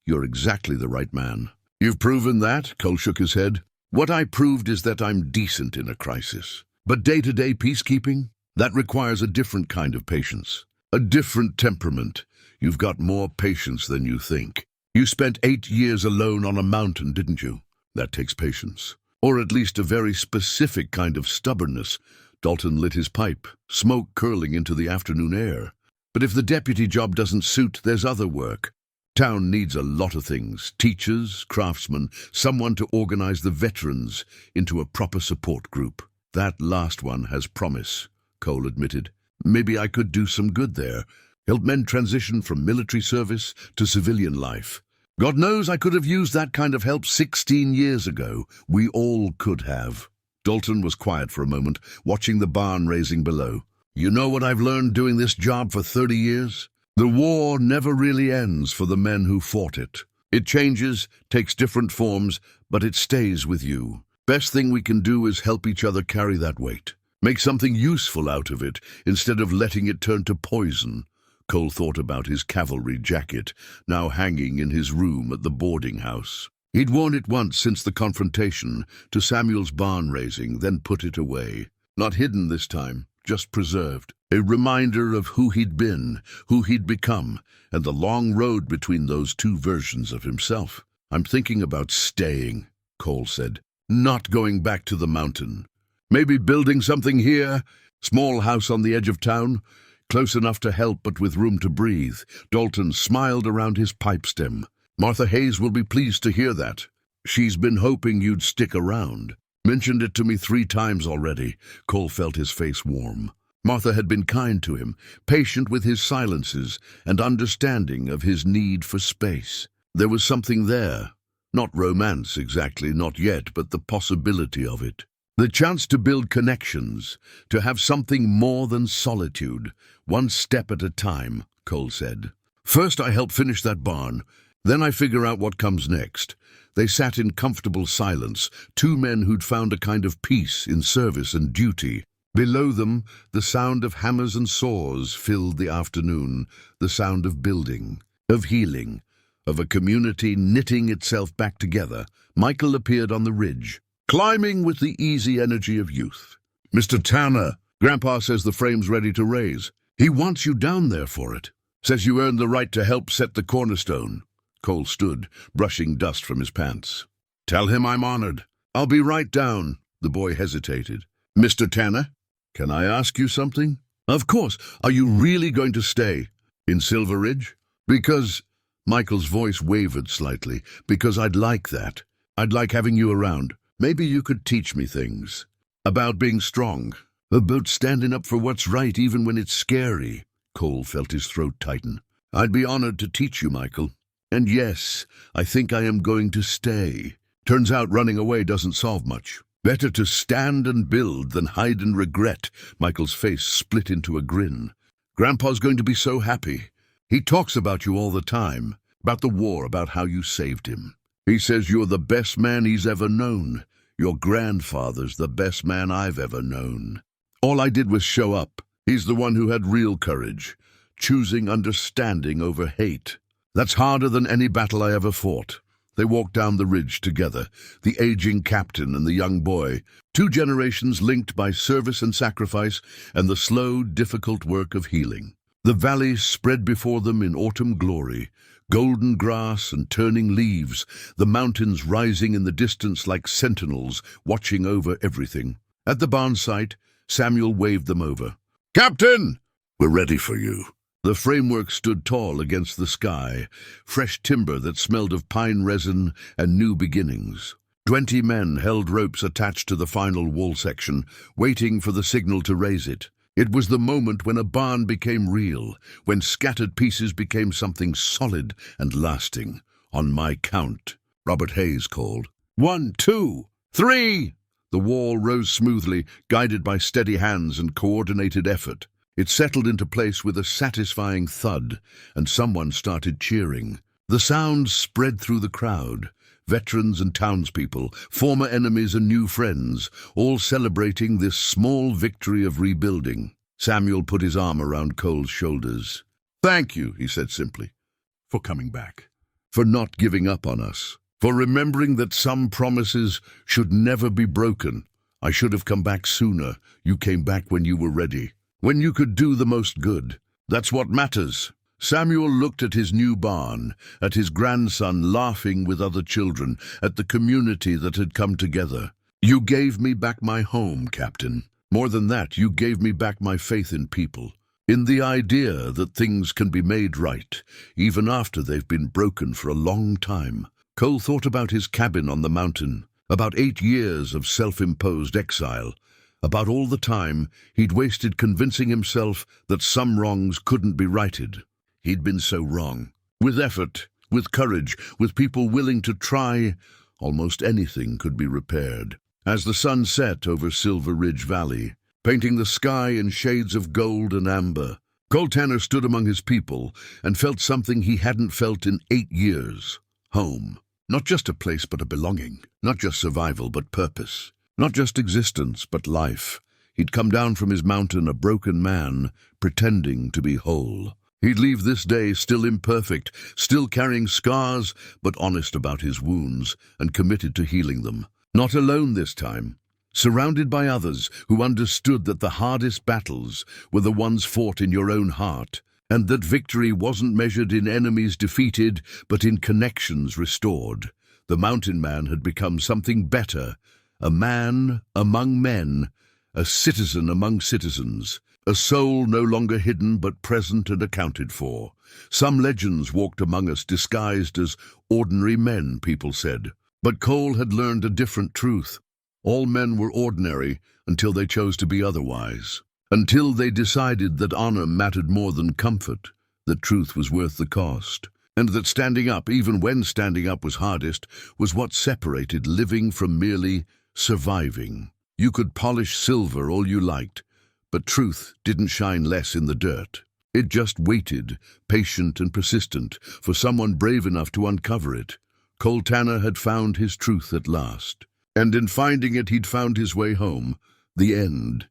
"You're exactly the right man." "You've proven that?" Cole shook his head. "What I proved is that I'm decent in a crisis. But day-to-day peacekeeping? That requires a different kind of patience. A different temperament. You've got more patience than you think. You spent 8 years alone on a mountain, didn't you? That takes patience. Or at least a very specific kind of stubbornness." Dalton lit his pipe, smoke curling into the afternoon air. "But if the deputy job doesn't suit, there's other work. Town needs a lot of things. Teachers, craftsmen, someone to organize the veterans into a proper support group." "That last one has promise," Cole admitted. "Maybe I could do some good there. Help men transition from military service to civilian life. God knows I could have used that kind of help 16 years ago. We all could have." Dalton was quiet for a moment, watching the barn raising below. "You know what I've learned doing this job for 30 years? The war never really ends for the men who fought it. It changes, takes different forms, but it stays with you. Best thing we can do is help each other carry that weight. Make something useful out of it, instead of letting it turn to poison." Cole thought about his cavalry jacket, now hanging in his room at the boarding house. He'd worn it once since the confrontation, to Samuel's barn raising, then put it away. Not hidden this time, just preserved. A reminder of who he'd been, who he'd become, and the long road between those two versions of himself. "I'm thinking about staying," Cole said. "Not going back to the mountain. Maybe building something here, small house on the edge of town, close enough to help but with room to breathe." Dalton smiled around his pipe stem. "Martha Hayes will be pleased to hear that. She's been hoping you'd stick around. Mentioned it to me 3 times already." Cole felt his face warm. Martha had been kind to him, patient with his silences, and understanding of his need for space. There was something there. Not romance exactly, not yet, but the possibility of it. The chance to build connections, to have something more than solitude, one step at a time, Cole said. "First I help finish that barn. Then I figure out what comes next." They sat in comfortable silence, 2 men who'd found a kind of peace in service and duty. Below them, the sound of hammers and saws filled the afternoon, the sound of building, of healing, of a community knitting itself back together. Michael appeared on the ridge, climbing with the easy energy of youth. "Mr. Tanner, Grandpa says the frame's ready to raise. He wants you down there for it. Says you earned the right to help set the cornerstone." Cole stood, brushing dust from his pants. "Tell him I'm honored. I'll be right down." The boy hesitated. "Mr. Tanner, can I ask you something?" "Of course. Are you really going to stay in Silver Ridge?" "Because," Michael's voice wavered slightly, "because I'd like that. I'd like having you around. Maybe you could teach me things. About being strong. About standing up for what's right even when it's scary." Cole felt his throat tighten. "I'd be honored to teach you, Michael. And yes, I think I am going to stay. Turns out running away doesn't solve much. Better to stand and build than hide and regret." Michael's face split into a grin. "Grandpa's going to be so happy. He talks about you all the time, about the war, about how you saved him. He says you're the best man he's ever known. Your grandfather's the best man I've ever known. All I did was show up. He's the one who had real courage, choosing understanding over hate. That's harder than any battle I ever fought." They walked down the ridge together, the aging captain and the young boy, 2 generations linked by service and sacrifice and the slow, difficult work of healing. The valley spread before them in autumn glory, golden grass and turning leaves, the mountains rising in the distance like sentinels watching over everything. At the barn site, Samuel waved them over. "Captain, we're ready for you." The framework stood tall against the sky, fresh timber that smelled of pine resin and new beginnings. 20 men held ropes attached to the final wall section, waiting for the signal to raise it. It was the moment when a barn became real, when scattered pieces became something solid and lasting. "On my count," Robert Hayes called. 1, 2, 3! The wall rose smoothly, guided by steady hands and coordinated effort. It settled into place with a satisfying thud, and someone started cheering. The sound spread through the crowd. Veterans and townspeople, former enemies and new friends, all celebrating this small victory of rebuilding. Samuel put his arm around Cole's shoulders. "Thank you," he said simply, "for coming back, for not giving up on us, for remembering that some promises should never be broken. I should have come back sooner. You came back when you were ready, when you could do the most good. That's what matters." Samuel looked at his new barn, at his grandson laughing with other children, at the community that had come together. "You gave me back my home, Captain. More than that, you gave me back my faith in people, in the idea that things can be made right, even after they've been broken for a long time." Cole thought about his cabin on the mountain, about 8 years of self-imposed exile, about all the time he'd wasted convincing himself that some wrongs couldn't be righted. He'd been so wrong. With effort, with courage, with people willing to try, almost anything could be repaired. As the sun set over Silver Ridge Valley, painting the sky in shades of gold and amber, Cole Tanner stood among his people and felt something he hadn't felt in 8 years. Home. Not just a place but a belonging. Not just survival but purpose. Not just existence but life. He'd come down from his mountain a broken man, pretending to be whole. He'd leave this day still imperfect, still carrying scars, but honest about his wounds and committed to healing them. Not alone this time, surrounded by others who understood that the hardest battles were the ones fought in your own heart, and that victory wasn't measured in enemies defeated, but in connections restored. The mountain man had become something better, a man among men, a citizen among citizens. A soul no longer hidden but present and accounted for. Some legends walked among us disguised as ordinary men, people said. But Cole had learned a different truth. All men were ordinary until they chose to be otherwise. Until they decided that honor mattered more than comfort, that truth was worth the cost, and that standing up, even when standing up was hardest, was what separated living from merely surviving. You could polish silver all you liked, but truth didn't shine less in the dirt. It just waited, patient and persistent, for someone brave enough to uncover it. Cole Tanner had found his truth at last. And in finding it, he'd found his way home. The end.